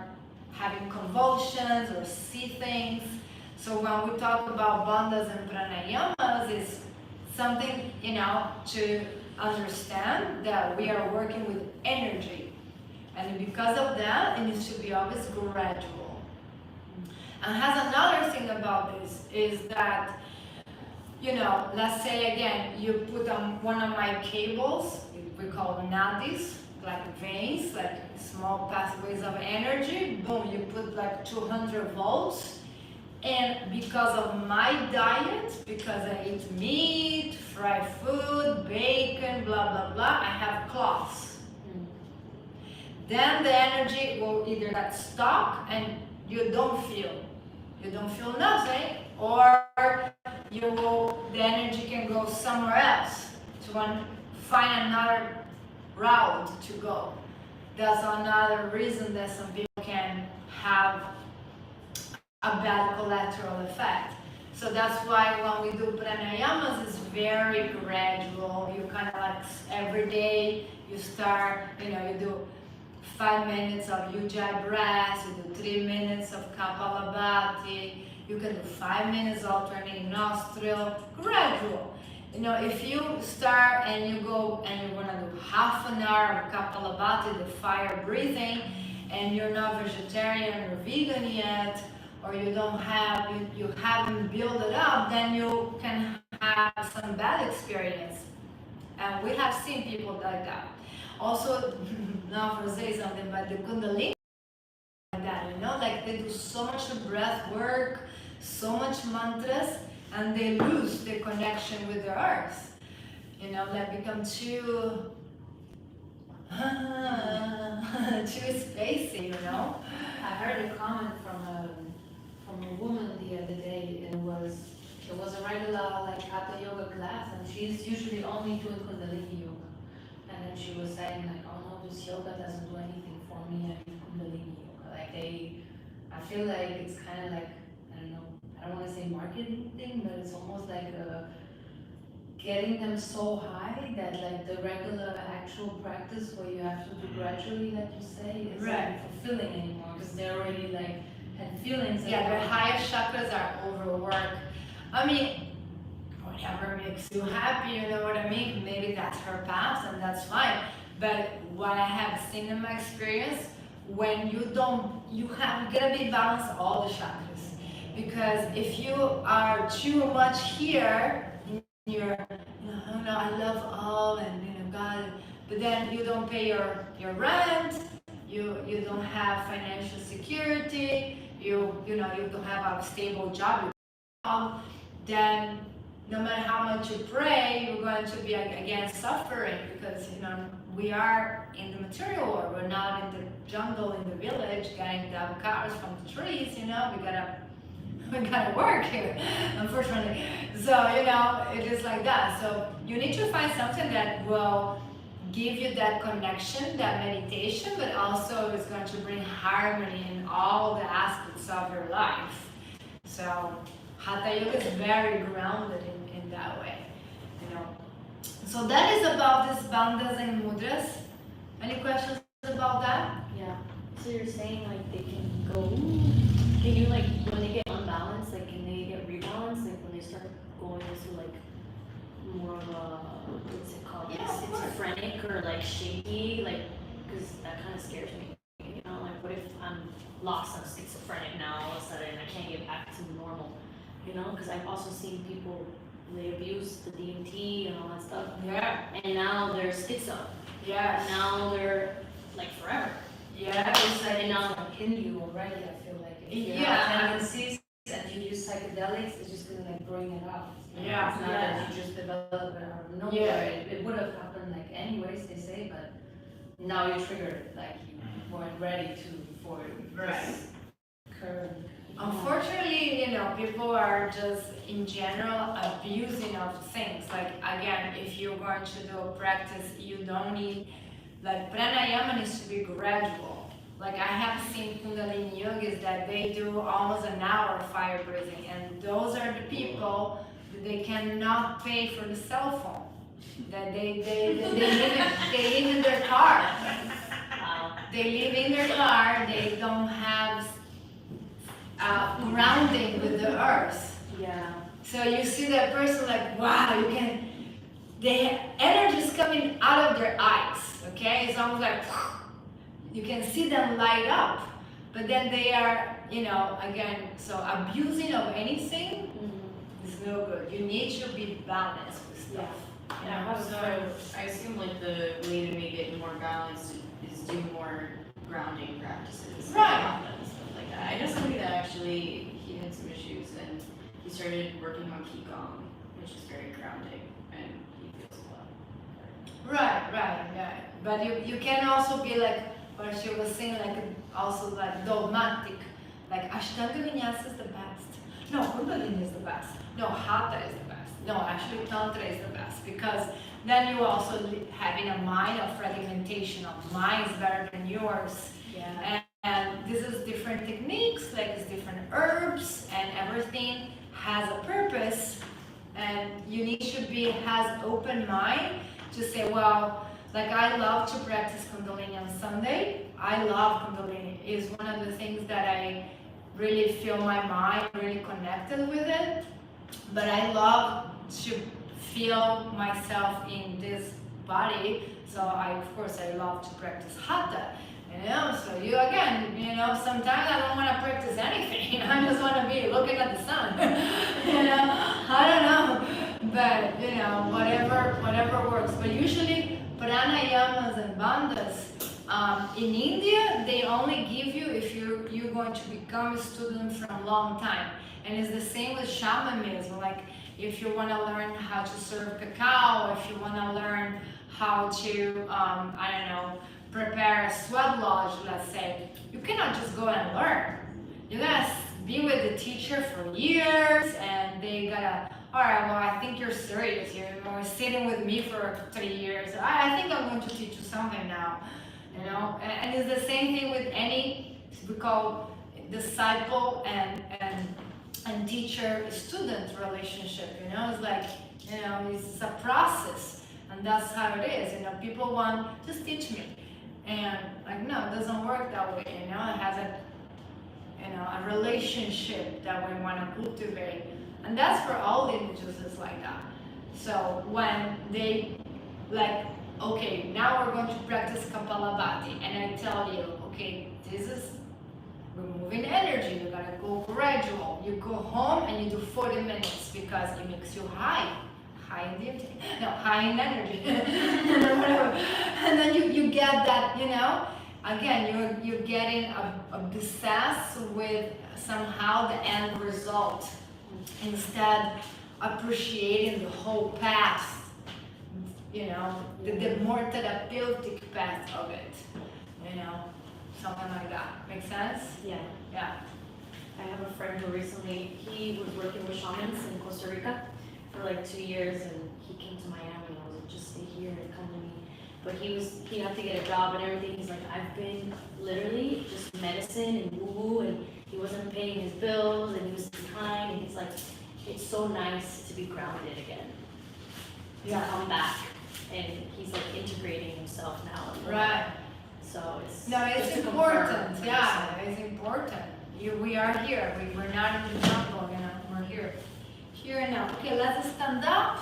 having convulsions or see things. So when we talk about bandhas and pranayamas, it's something, to understand that we are working with energy. And because of that, it needs to be always gradual. And has another thing about this is that, let's say again, you put on one of my cables, we call nadis, like veins, like small pathways of energy, boom, you put like 200 volts. And because of my diet, because I eat meat, fried food, bacon, blah, blah, blah, I have clots. Then the energy will either get stuck and you don't feel nothing, or the energy can go somewhere else to find another route to go. That's another reason that some people can have a bad collateral effect. So that's why when we do pranayamas, it's very gradual. You kind of like every day you start, you do 5 minutes of ujjayi breath, you do 3 minutes of kapalabhati, you can do 5 minutes alternating nostril, gradual. If you start and you go and you're gonna do half an hour of kapalabhati, the fire breathing, and you're not vegetarian or vegan yet, or you haven't built it up, then you can have some bad experience. And we have seen people like that. Also, now for say something, but the Kundalini like that, like they do so much breath work, so much mantras, and they lose the connection with the earth. They become too spacey, I heard a comment from a woman the other day, and it was a regular like hatha yoga class, and she's usually only doing Kundalini yoga. And then she was saying like, oh no, this yoga doesn't do anything for me, I do Kundalini yoga. Like I feel like it's kind of like, I don't know, I don't want to say marketing thing, but it's almost like getting them so high that like the regular actual practice where you have to do gradually, like you say, is Right. not fulfilling anymore, because they're already like had feelings. Yeah, the higher chakras are overworked. I mean, whatever makes you happy, you know what I mean? Maybe that's her path and that's fine. But what I have seen in my experience, when you gotta be balanced all the chakras. Because if you are too much here, you're, oh no, I love all and God, but then you don't pay your rent, you don't have financial security, you don't have a stable job, then no matter how much you pray, you're going to be again suffering, because we are in the material world, we're not in the jungle, in the village, getting the avocados from the trees. We gotta work here, unfortunately. So it is like that. So you need to find something that will give you that connection, that meditation, but also is going to bring harmony in all the aspects of your life. So Hatha Yoga is very grounded in that way, So that is about this bandhas and mudras. Any questions about that? Yeah. So you're saying like they can go, can you like when they get unbalanced, like can they get rebalanced, like when they start going into like more of a, what's it called, Yeah, of course. schizophrenic or like shaky, like, because that kind of scares me. Like what if I'm lost, I'm schizophrenic now, all of a sudden I can't get back to normal, because I've also seen people, they abuse the DMT and all that stuff, Yeah. and now they're schizo. Yes. Now they're like forever. Yeah, It's like now like in you already, I feel like. If you Yeah. have tendencies and you use psychedelics, it's just gonna like bring it out. Yeah. It's not that you just develop it out of nowhere. Yeah. It would have happened like anyways, they say, but now you triggered it, like you weren't ready for Right. this current. Unfortunately, people are just in general abusing of things. Like again, if you're going to do a practice, you don't need, like pranayama needs to be gradual. Like I have seen Kundalini yogis that they do almost an hour of fire breathing, and those are the people that they cannot pay for the cell phone. That they live in their car. Wow. They live in their car. They don't have grounding with the earth. Yeah. So you see that person like, wow, the energy is coming out of their eyes, okay? It's almost like, you can see them light up, but then they are, again, so abusing of anything is no good. You need to be balanced with stuff. Yeah, so I assume like the way to make it more balanced is do more grounding practices. Right. And stuff like that. I know somebody that actually, he had some issues and he started working on Qigong, which is very grounding, and he feels a lot. Right. But you can also be like, what she was saying, like also like dogmatic, like Ashtanga Vinyasa is the best. No, Kundalini is the best. No, Hatha is the best. No, actually Tantra is the best, because then you also having a mind of fragmentation of minds better than yours. Yeah. And this is different techniques, like it's different herbs, and everything has a purpose, and you need to has open mind to say, well, like I love to practice Kundalini on Sunday. I love Kundalini. It's one of the things that I really feel my mind really connected with it. But I love to feel myself in this body. So of course I love to practice Hatha. So you again, sometimes I don't want to practice anything. I just want to be looking at the sun. I don't know. But whatever works. But usually pranayamas and bandhas in India, they only give you if you're going to become a student for a long time. And it's the same with shamanism. Like if you want to learn how to serve cacao, if you want to learn how to prepare a sweat lodge, let's say, you cannot just go and learn. You gotta be with the teacher for years, and they gotta, all right, well, I think you're serious. You're sitting with me for 3 years. I think I'm going to teach you something now, And it's the same thing with any, we call disciple and teacher-student relationship. It's like, it's a process, and that's how it is. People want, just teach me. And like, no, it doesn't work that way, It has a relationship that we want to cultivate. And that's for all lineages is like that. So when they like, okay, now we're going to practice Kapalabhati, and I tell you, okay, this is removing energy, you gotta go gradual. You go home and you do 40 minutes because it makes you high in energy, and then you get that, again, you're getting obsessed with somehow the end result instead appreciating the whole path, the more therapeutic path of it, something like that. Make sense? Yeah. Yeah. I have a friend who recently, he was working with shamans in Costa Rica for like 2 years, and he came to Miami and I was like, just stay here and come to me. But he had to get a job and everything. He's like, I've been literally just medicine and woo-woo, and he wasn't paying his bills and he was behind, and he's like, it's so nice to be grounded again. To come back. And he's like integrating himself now. Right. So it's It's important. Yeah, it's important. We are here. We're not in the jungle, we're here. Here now. Okay, let's stand up.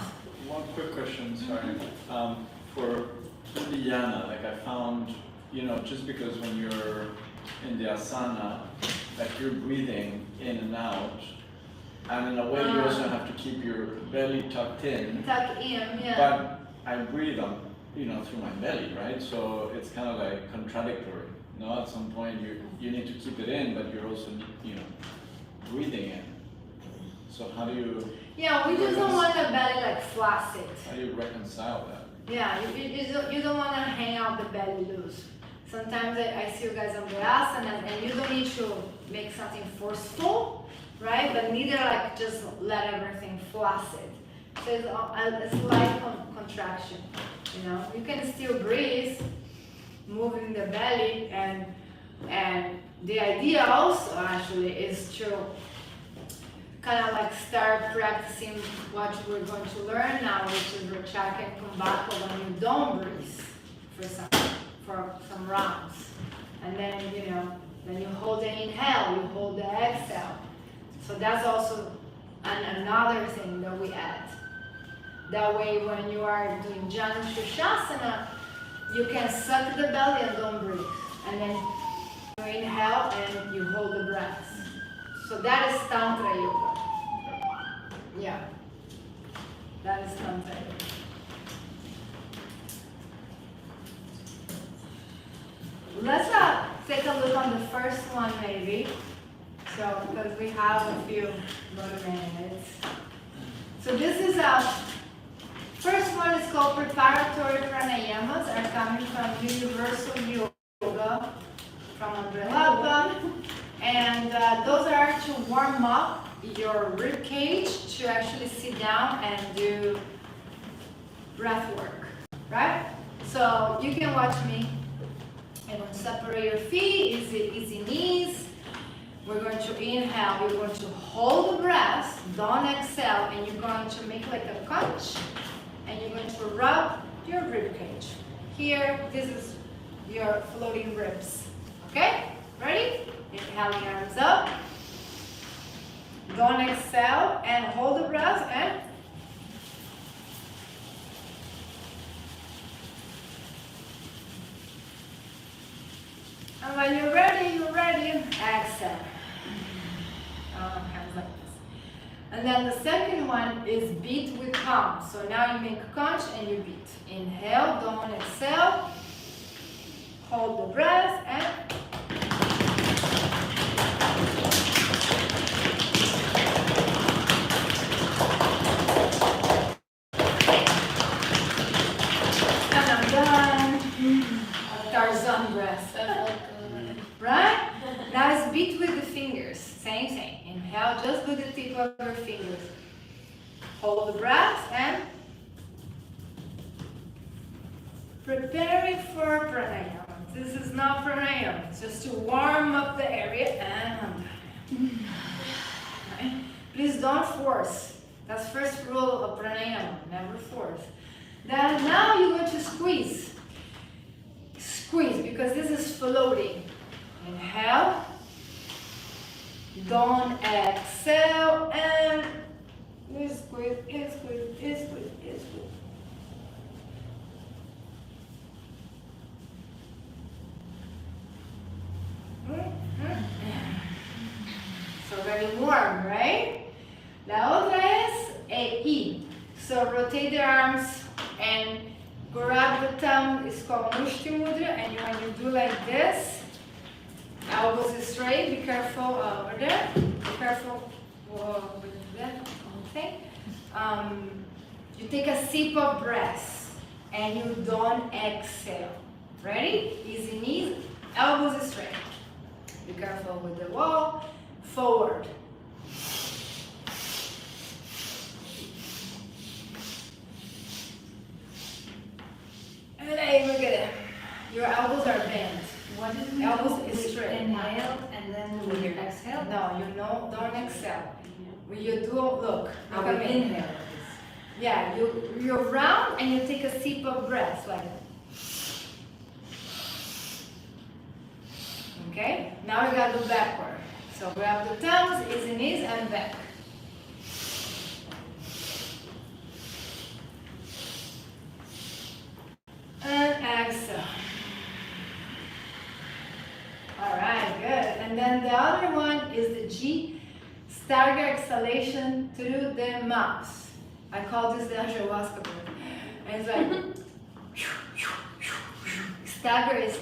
One quick question, sorry. For Dhyana, like I found, just because when you're in the asana, like you're breathing in and out, and in a way you also have to keep your belly tucked in. Tuck in, yeah. But I breathe on, through my belly, right? So it's kind of like contradictory. No, at some point you need to keep it in, but you're also, breathing in. So how do you Yeah, we just don't want the belly like flaccid. reconcile that? Yeah, you don't want to hang out the belly loose. Sometimes I see you guys on the asana and you don't need to make something forceful, right? But neither like just let everything flaccid. So it's a slight contraction, You can still breathe, moving the belly, and the idea also actually is to kind of like start practicing what we're going to learn now, which is Rachaka and Kumbhaka when you don't breathe for some rounds. And then, then you hold the inhale, you hold the exhale. So that's also another thing that we add. That way when you are doing Janu Shashasana, you can suck the belly and don't breathe. And then you inhale and you hold the breath. So that is Tantra Yoga. Yeah, that is Tantra Yoga. Let's take a look on the first one maybe. So, because we have a few more minutes. So this is first one is called preparatory pranayamas, are coming from Universal Yoga, from Andrelapa. And those are to warm up your rib cage to actually sit down and do breath work, right? So you can watch me. You're going to separate your feet, easy knees. We're going to inhale, we're going to hold the breath, don't exhale, and you're going to make like a crunch, and you're going to rub your rib cage. Here, this is your floating ribs, okay? Ready? Inhale your arms up. Don't exhale and hold the breath and when you're ready, exhale. Hands like this. And then the second one is beat with palm. So now you make a conch and you beat. Inhale, don't exhale. Hold the breath and I'm done. Tarzan breath. Right? Now it's beat with the fingers. Same thing. Inhale just with the tip of your fingers. Hold the breath and preparing for pranayama. This is not pranayama. It's just to warm up the area and right? Please don't force. That's first rule of pranayama. Never force. Then now you're going to squeeze. Squeeze because this is floating. Inhale. Don't exhale and squeeze, squeeze. So very warm, right? La otra es I. So rotate the arms and grab the thumb. It's called Mushti Mudra. And when you do like this, elbows straight. Be careful over there. Be careful with that thing. You take a sip of breath and you don't exhale. Ready? Easy knees, elbows straight. Be careful with the wall. Forward. And hey, look at it. Your elbows are bent. What is Elbows is straight. Inhale and then with your exhale? No, don't exhale. When you do, look at me. Inhale. Yeah, you're round and you take a sip of breath like that. Okay, now we gotta do backward. So grab the thumbs, easy knees and back. And exhale. Alright, good. And then the other one is the G, stagger exhalation through the mouth. I call this the ayahuasca breath. And it's like, stagger is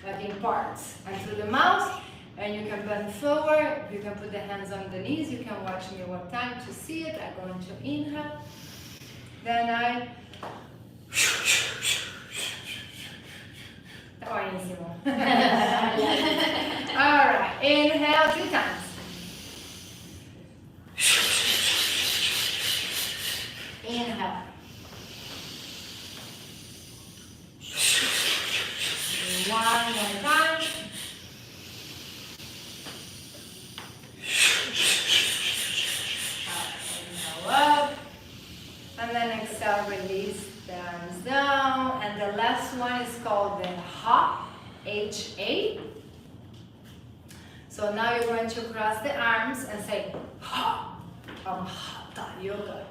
like in parts, and through the mouth. And you can bend forward, you can put the hands on the knees, you can watch me one time to see it. I'm going to inhale. Then I... Buenísimo. Alright, inhale 2 times. Inhale. One more time. Inhale up. And then exhale, release the arms down. And the last one is called the Ha, H-A. So now you're going to cross the arms and say Ha, Hatha Yoga.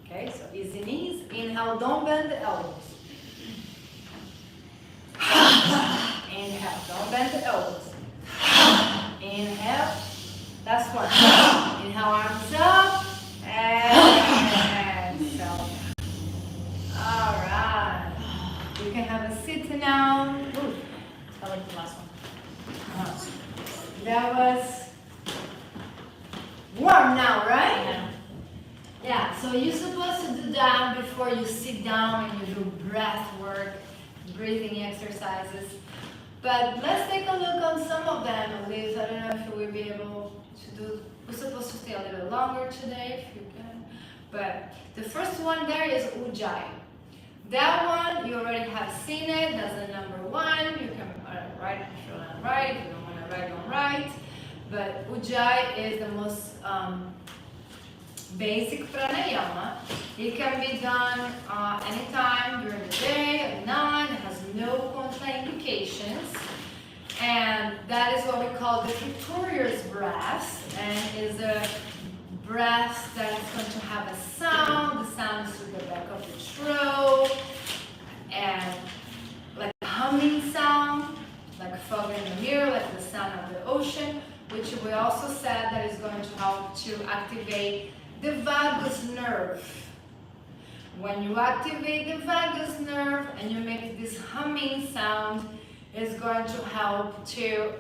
Okay, so easy knees. Inhale, don't bend the elbows. Inhale, don't bend the elbows. Inhale, last one. Inhale, arms up. And exhale. Alright. You can have a sit now. Ooh, I like the last one. that was warm now, right? Yeah. Yeah, so you're supposed to do that before you sit down and you do breath work, breathing exercises. But let's take a look on some of them at least. I don't know if we will be able to do, we're supposed to stay a little longer today if you can. But the first one there is Ujjayi. That one, you already have seen it, that's the number 1. You can write if you want to write, if you don't want to write, don't write. But Ujjayi is the most basic pranayama. It can be done anytime during the day, at night. It has no contraindications. And that is what we call the victorious breath. And is a breath that is going to have a sound. The sound is through the back of the throat. And like a humming sound, like fog in the mirror, like the sound of the ocean, which we also said that is going to help to activate the vagus nerve. When you activate the vagus nerve and you make this humming sound, it's going to help to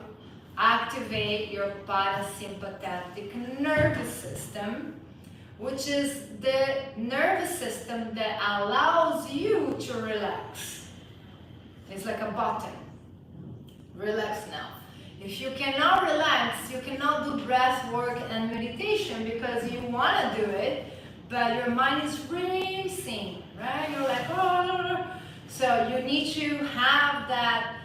activate your parasympathetic nervous system, which is the nervous system that allows you to relax. It's like a button. Relax now. If you cannot relax, you cannot do breath work and meditation because you want to do it, but your mind is racing, right? You're like, oh. So you need to have that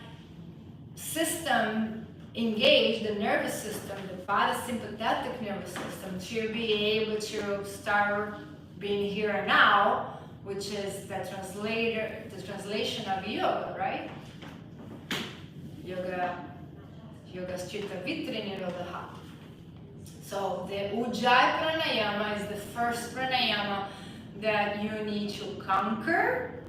system engaged, the nervous system, the parasympathetic nervous system, to be able to start being here and now, which is the translation of yoga, right? Yoga Chitta Vitri Nirodha. So the Ujjayi Pranayama is the first pranayama that you need to conquer,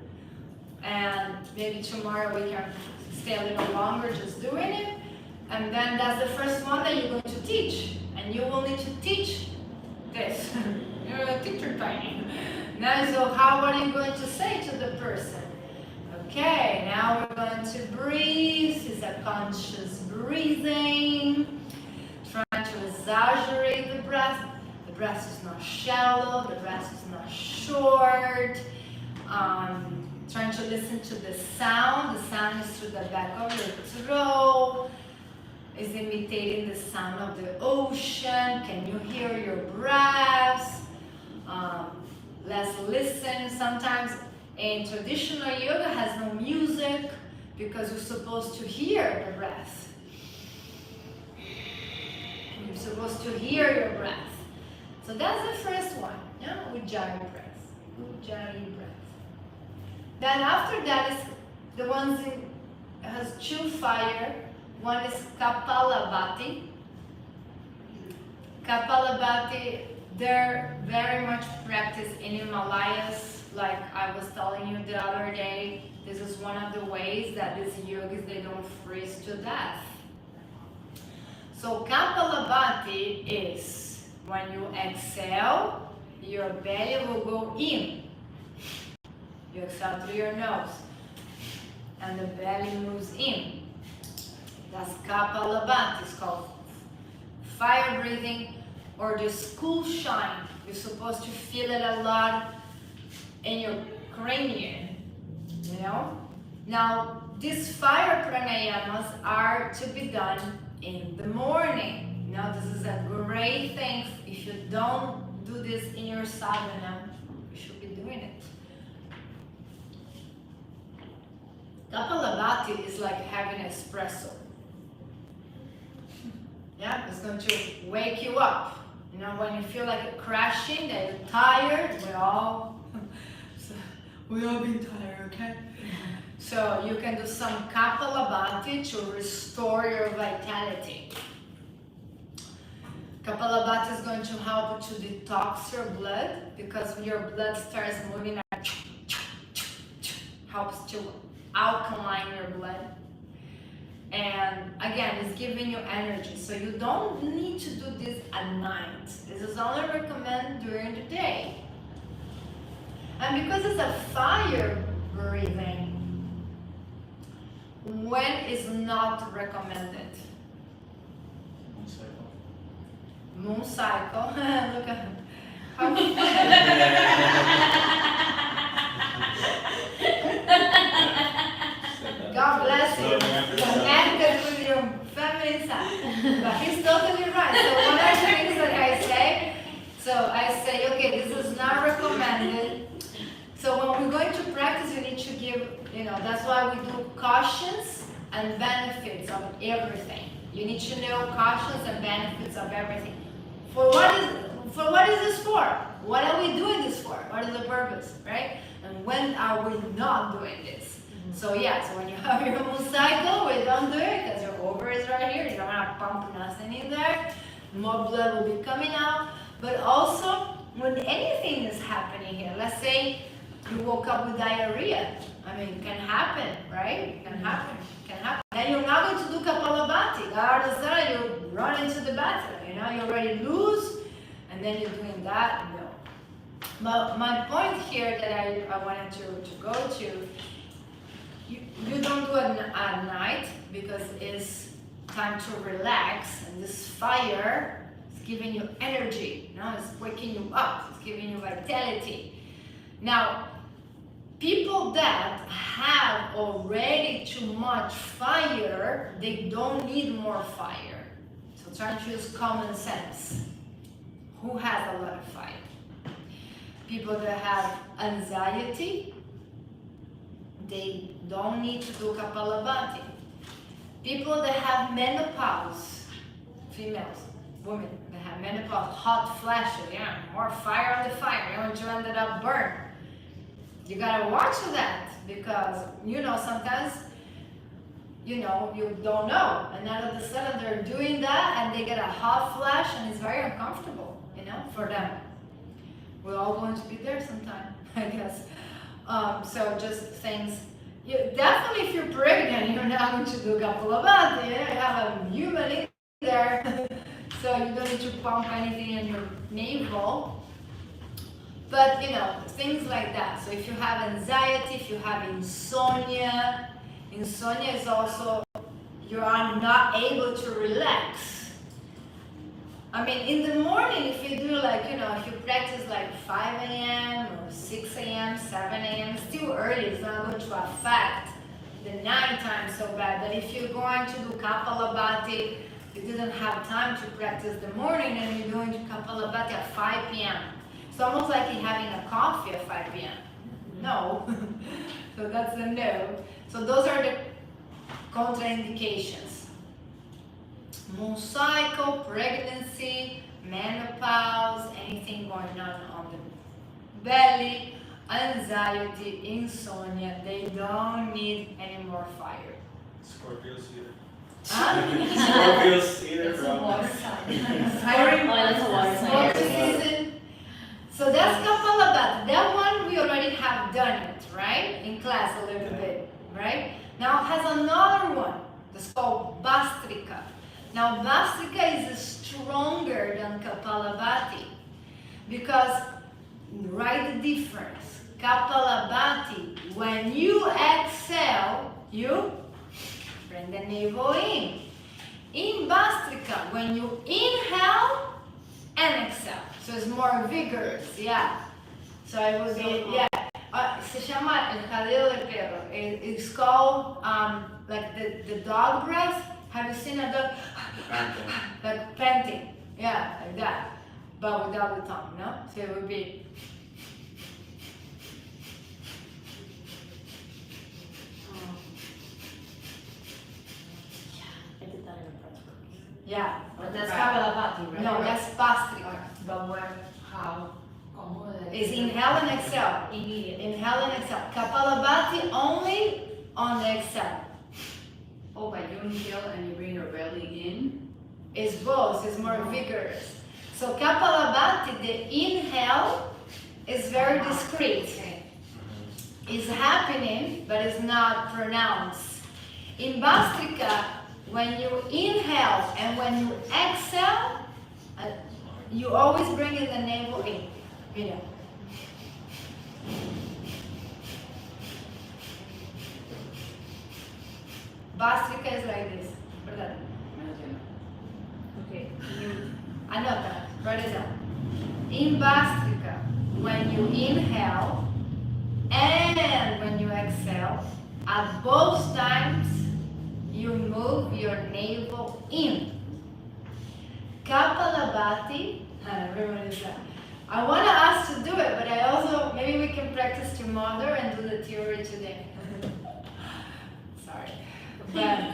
and maybe tomorrow we can stay a little longer just doing it. And then that's the first one that you're going to teach, and you will need to teach this. You're a teacher training. Now, so how are you going to say to the person? Okay, now we're going to breathe. It's a conscious breathing. Trying to exaggerate the breath. The breath is not shallow. The breath is not short. Trying to listen to the sound. The sound is through the back of your throat. Is imitating the sound of the ocean. Can you hear your breath? Let's listen. Sometimes in traditional yoga has no music because you're supposed to hear the breath. You're supposed to hear your breath. So that's the first one, yeah? Ujjayi breath. Ujjayi breath. Then after that is the ones that has 2 fire. One is Kapalabhati. Kapalabhati, they're very much practiced in Himalayas. Like I was telling you the other day, this is one of the ways that these yogis, they don't freeze to death. So Kapalabhati is when you exhale, your belly will go in. You exhale through your nose, and the belly moves in. That's Kapalabhati. It's called fire breathing or this cool shine. You're supposed to feel it a lot in your cranium, you know? Now, these fire pranayamas are to be done in the morning. Now, this is a great thing. If you don't do this in your sadhana, you should be doing it. Kapalabhati is like having espresso. Yeah, it's going to wake you up. You know, when you feel like you're crashing, that you're tired, we all been tired, okay? So you can do some Kapalabhati to restore your vitality. Kapalabhati is going to help you to detox your blood, because when your blood starts moving, helps to alkaline your blood. And again, it's giving you energy. So you don't need to do this at night. This is only recommended during the day. And because it's a fire breathing, when is not recommended? Moon cycle. Look at how God bless you. Connected with your feminine side. But he's totally right. So what are the things that I say? So I say, okay, this is not recommended. So when we're going to practice, you need to give, you know, that's why we do cautions and benefits of everything. You need to know cautions and benefits of everything. For what is this for? What are we doing this for? What is the purpose, right? And when are we not doing this? So yeah, so when you have your moon cycle, we don't do it because your ovary is right here. You don't want to pump nothing in there. More blood will be coming out. But also, when anything is happening here, let's say you woke up with diarrhea. I mean, it can happen, right? It can happen. It can happen. Then you're not going to do Kapalabhati. All of a sudden, you run into the bathroom. You know, you already lose, and then you're doing that. No. But my point here that I wanted to go to, you don't do it at night because it's time to relax, and this fire is giving you energy. You know, it's waking you up. It's giving you vitality. Now, people that have already too much fire, they don't need more fire. So try to use common sense. Who has a lot of fire? People that have anxiety, they don't need to do Kapalabhati. People that have menopause, females, women that have menopause, hot flashes, yeah, more fire on the fire, you want to end up burned. You gotta watch that, because you know sometimes you don't know, and all of a sudden they're doing that and they get a hot flash and it's very uncomfortable, you know, for them. We're all going to be there sometime, I guess. So just things. Definitely, if you're pregnant, you're not going to do Kapalabhati. You have a human in there, so you don't need to pump anything in your navel. But you know, things like that. So if you have anxiety, if you have insomnia, insomnia is also you are not able to relax. I mean, in the morning, if you do like, you know, if you practice like 5 a.m. or 6 a.m., 7 a.m., still early, it's not going to affect the nighttime so bad. But if you're going to do Kapalabhati, you didn't have time to practice the morning and you're doing Kapalabhati at 5 p.m. It's almost like you're having a coffee at 5 p.m. No. So that's a no. So those are the contraindications. Moon cycle, pregnancy, menopause, anything going on the belly, anxiety, insomnia, they don't need any more fire. Scorpios either. Huh? Scorpios either. It's a water sign. That's a water sign. Scorpio season. So that's Kapalabhati. That one we already have done it, right? In class a little bit, right? Now it has another one that's called Bastrika. Now Bastrika is stronger than Kapalabhati because, write the difference. Kapalabhati, when you exhale, you bring the navel in. In Bastrika, when you inhale and exhale, so it's more vigorous, yeah. So it would be, yeah. Se llama el jadeo del perro. It's called like the dog breath. Have you seen a dog? Like panting, yeah, like that, but without the tongue, no? So it would be. I did that in a press work. Yeah. But that's Kapalabhati, right? No, that's Bastrika. But where, how, como Is inhale and exhale. immediate. Inhale and exhale. Kapalabhati only on the exhale. Oh, but you inhale and you bring your belly in? It's both, it's more vigorous. So Kapalabhati, the inhale is very discreet. Okay. It's happening, but it's not pronounced. In Bastrika, when you inhale and when you exhale, you always bring in the navel in, you know. Bastrika is like this. ¿Verdad? Okay. Anota, write it down. In Bastrika, when you inhale and when you exhale, at both times you move your navel in. Kapalabhati, I want to ask to do it, but I also, maybe we can practice tomorrow and do the theory today. Sorry. But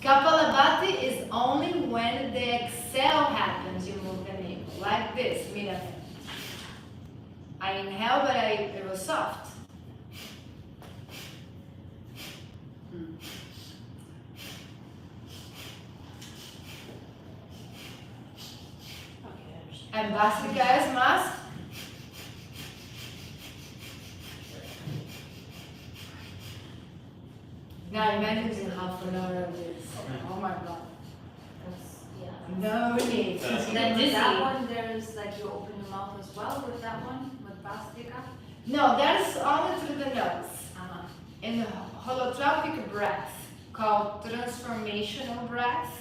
Kapalabhati is only when the exhale happens, you move the navel, like this, mírame. I inhale, but it was soft. And Bastrika es más. Now imagine half an hour of this. Oh my god. No need. That's Then dizzy. that one, there is like you open your mouth as well with that one, with Bastrika? No, that's only through the nose. Uh-huh. In the holotropic breath, called transformational breath,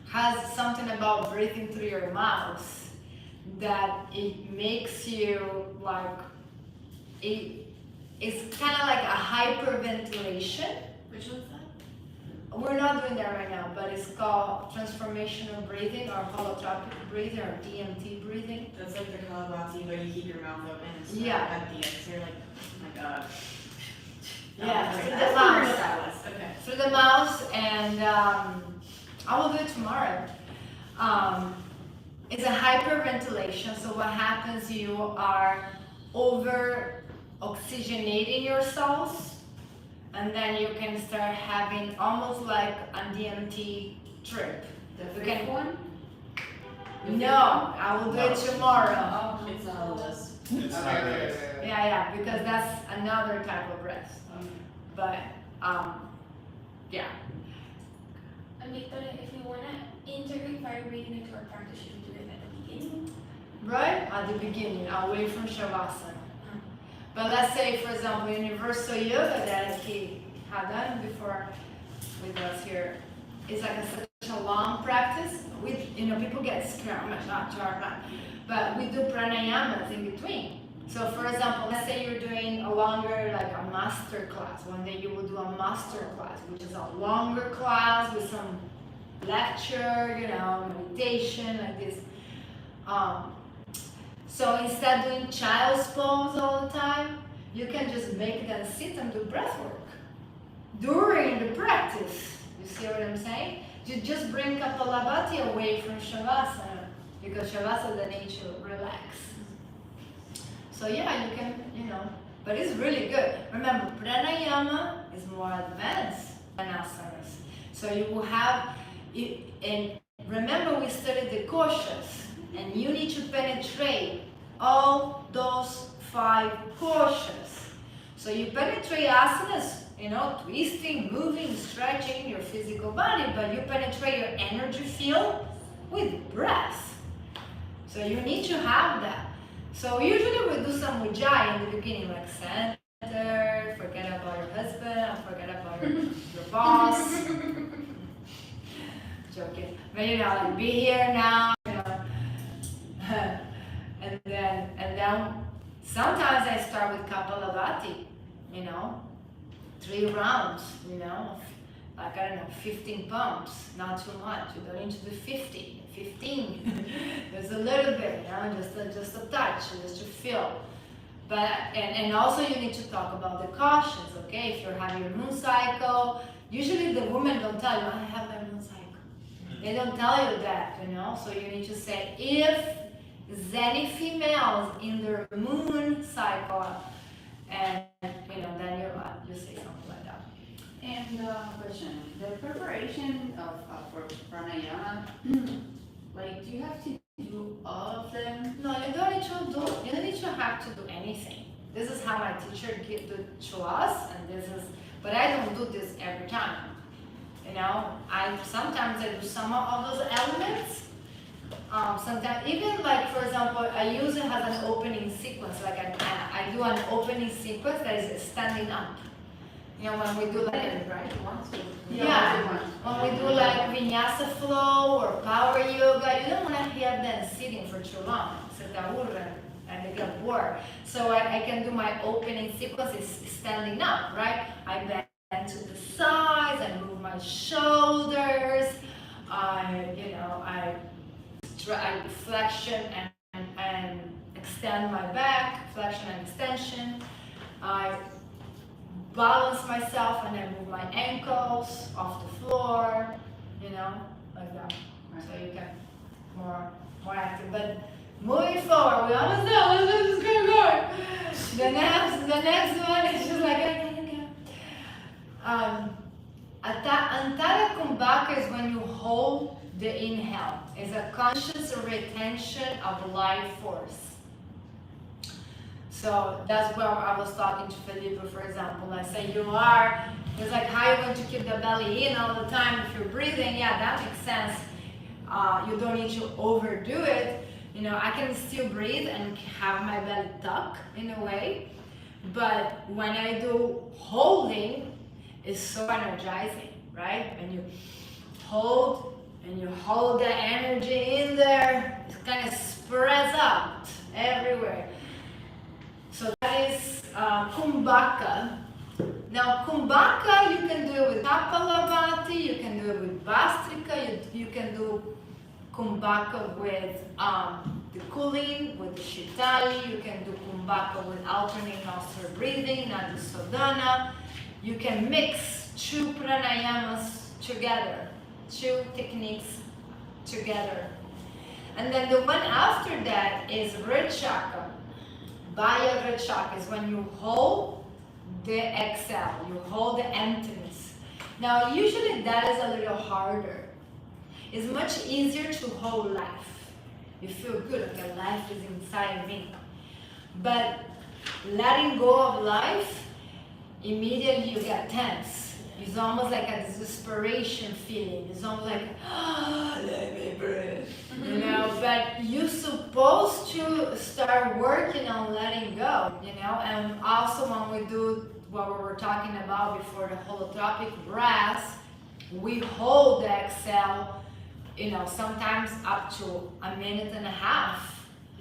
has something about breathing through your mouth that it makes you like, it's kind of like a hyperventilation. Which one's that? We're not doing that right now, but it's called transformational breathing or holotropic breathing or DMT breathing. That's like the Kalabhati where you keep your mouth open and smell Yeah. at the exhale, like, oh my god. Yeah, Okay, through that's the what mouth. that was. Okay. Through the mouth, and I will do it tomorrow. It's a hyperventilation, so what happens, you are over oxygenating your cells, and then you can start having almost like a DMT trip. The You can- fifth one? No, I will do it tomorrow. Oh, It's on the list. It's not good. Yeah, because that's another type of breath. But yeah. And Victoria, if we want to integrate fire breathing into our practice, should we do it at the beginning? Right at the beginning, away from Shavasana. But let's say, for example, universal yoga that he had done before with us here is like such a long practice. People get scared, but we do pranayamas in between. So for example, let's say you're doing a longer, like a master class. One day you will do a master class, which is a longer class with some lecture, meditation, like this. So instead of doing child's pose all the time, you can just make them sit and do breath work during the practice. You see what I'm saying? You just bring Kapalabhati away from Shavasana, because Shavasana is the nature of relax. So yeah, you can, but it's really good. Remember, Pranayama is more advanced than asanas. So you will have, and remember we studied the koshas, and you need to penetrate all those 5 koshas. So you penetrate asanas, twisting, moving, stretching your physical body, but you penetrate your energy field with breath. So you need to have that. So usually we do some ujjayi in the beginning, like center, forget about your husband, and forget about your boss. Joking. But you know, like be here now, you know. and then sometimes I start with Kapalabhati, you know, 3 rounds, you know, like I don't know, 15 pumps, not too much. You don't need to do 50, 15. There's a little bit, you know, just a touch, just to feel. But and also you need to talk about the cautions, okay? If you're having your moon cycle, usually the women don't tell you, I have my moon cycle. They don't tell you that, you know. So you need to say, if there's any females in their moon cycle, and you know, then you say something like that. And question, the preparation of for pranayama, like do you have to do all of them? No, you don't need to have to do anything. This is how my teacher gave it to us, and but I don't do this every time. You know, sometimes I do some of those elements. Sometimes even like, for example, I use it as an opening sequence. Like I do an opening sequence that is standing up. You know, when we do like Right, once or yeah, when we do like vinyasa flow or power yoga, you don't want to hear them sitting for too long. Se te aburren and they get bored. So I can do my opening sequence is standing up, right? I bend to the sides, I move my shoulders, I flexion and extend my back, flexion and extension. I balance myself and then move my ankles off the floor, you know, like that. So you get more active. But moving forward, we almost know, let's just keep going. The next one is just like, Antara Kumbhaka is when you hold the inhale. It's a conscious retention of life force. So that's where I was talking to Felipe, for example. I say it's like how you're going to keep the belly in all the time if you're breathing. Yeah, that makes sense. You don't need to overdo it. You know, I can still breathe and have my belly tuck in a way. But when I do holding, it's so energizing, right? When you hold and you hold the energy in there, it kind of spreads out everywhere. So that is Kumbhaka. Now Kumbhaka, you can do it with Kapalabhati, you can do it with Vastrika, you can do Kumbhaka with the Kulin, with the Shitali, you can do Kumbhaka with alternate nostril breathing, Nadusodhana. You can mix 2 pranayamas together, 2 techniques together. And then the one after that is Rachaka. Baya Rachaka is when you hold the exhale, you hold the emptiness. Now usually that is a little harder. It's much easier to hold life. You feel good, okay, life is inside me. But letting go of life, immediately you get tense. It's almost like a desperation feeling. It's almost like, let me breathe. You know, but you're supposed to start working on letting go, you know, and also when we do what we were talking about before, the holotropic breath, we hold the exhale, you know, sometimes up to 1.5 minutes.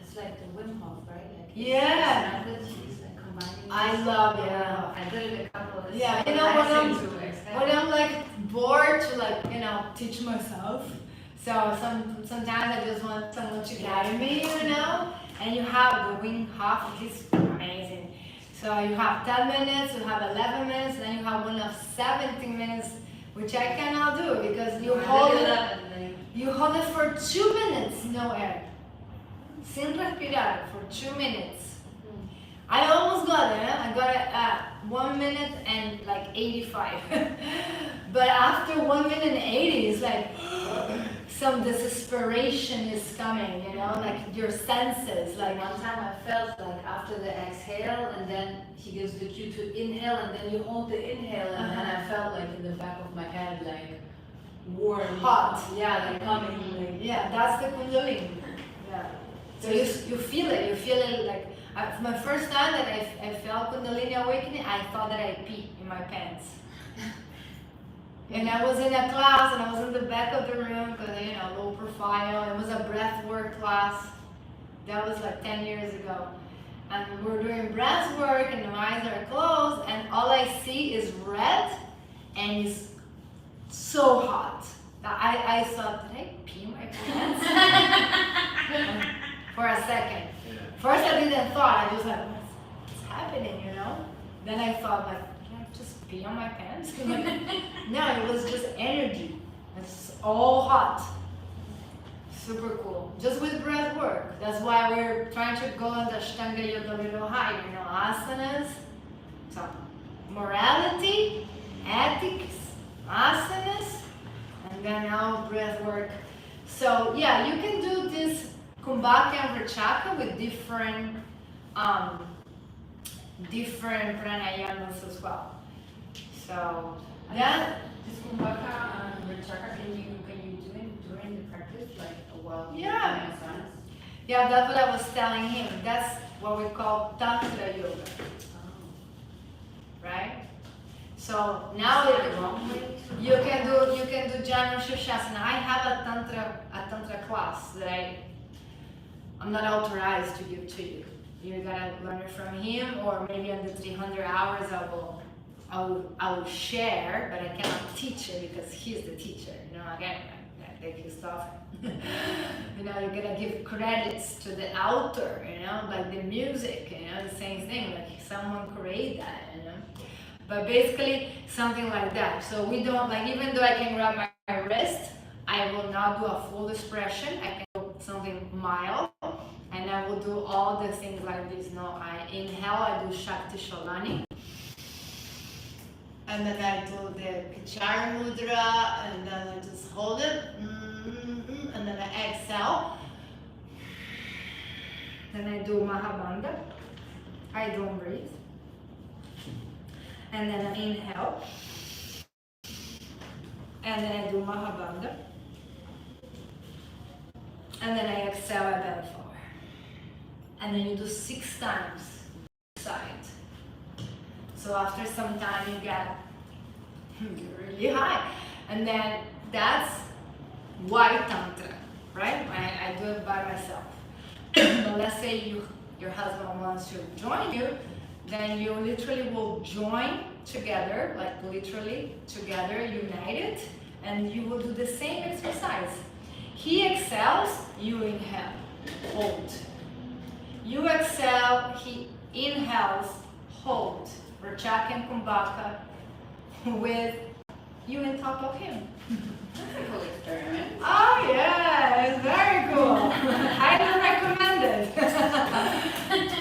It's like the Wim Hof, right? Like Yeah. it's like combining. I love it. Yeah, I did it a couple of Yeah, you know, when I'm like bored to like, you know, teach myself. So sometimes I just want someone to guide me, you know, and you have the Wim Hof, he's amazing. So you have 10 minutes, you have 11 minutes, then you have one of 17 minutes, which I cannot do because you hold it for 2 minutes, no air. Sin respirar for 2 minutes. I almost got it, I got it at 1 minute and like 85. But after 1 minute and 80, it's like some desperation is coming, you know, like your senses. Like One time I felt like after the exhale, and then he gives the cue to inhale, and then you hold the inhale, and then I felt like in the back of my head, like warm, Hot. yeah, like coming, like yeah, that's the Kundalini. Yeah. So you feel it like My first time that I felt Kundalini awakening, I thought that I peed in my pants. And I was in a class, and I was in the back of the room, because, low profile. It was a breath work class. That was like 10 years ago. And we're doing breath work, and my eyes are closed, and all I see is red, and it's so hot. I thought, did I pee my pants? For a second. First I didn't thought, I just like, what's happening, Then I thought, like, can I just pee on my pants? No, it was just energy. It's all hot. Super cool. Just with breath work. That's why we're trying to go on the Ashtanga Yoga a little higher, asanas. So, morality, ethics, asanas, and then now breath work. So yeah, you can do this Kumbhaka and Vrachaka with different pranayamas as well. So that This Kumbhaka and Vrachaka, can you do it during the practice, like while you're Yeah. doing asanas? yeah, that's what I was telling him. That's what we call Tantra Yoga, right? So now you can do Janu Shirshasana. I have a tantra class that I'm not authorized to give to you. You gotta learn it from him, or maybe on the 300 hours I will share, but I cannot teach it because he's the teacher. Again, I take his stuff. You're gonna give credits to the author. Like the music. The same thing. Like someone created that. But basically something like that. So we don't even though I can grab my wrist, I will not do a full expression. I can do something mild, and I will do all the things like this. I inhale, I do Shakti Sholani, and then I do the Kichara Mudra, and then I just hold it, and then I exhale. Then I do Mahabandha. I don't breathe. And then I inhale, and then I do Mahabandha, and then I exhale, I bend forward. And then you do 6 times side. So after some time you get really high. And then that's white tantra, right? I do it by myself. But let's say your husband wants to join you, then you literally will join together, like literally together, united, and you will do the same exercise. He exhales, you inhale, hold. You exhale, he inhales, hold. Vrachaka and Kumbhaka with you on top of him. That's a cool experiment. Oh yeah, it's very cool. Highly recommended.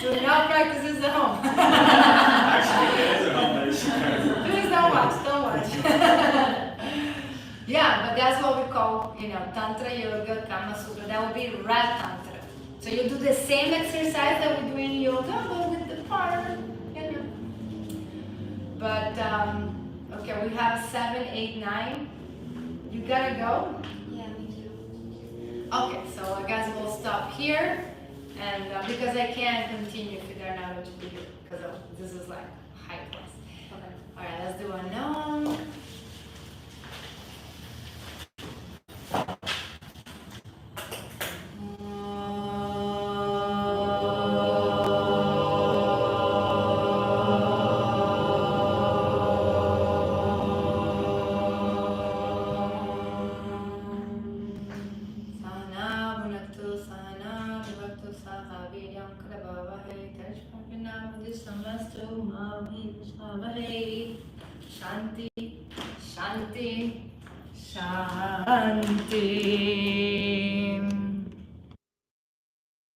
Do not practice this at home. Actually, it is a home medicine. Please don't watch. Yeah, but that's what we call, Tantra Yoga, Kama Sutra. That would be Rat Tantra. So you do the same exercise that we do in yoga, but with the partner, But, okay, we have 7, 8, 9. You gotta go? Yeah, me too. Okay, so I guess we'll stop here, and because I can't continue if they're not going to be here, because this is like high class. Okay. All right, let's do a Nam. Shanti, Shanti, Shanti.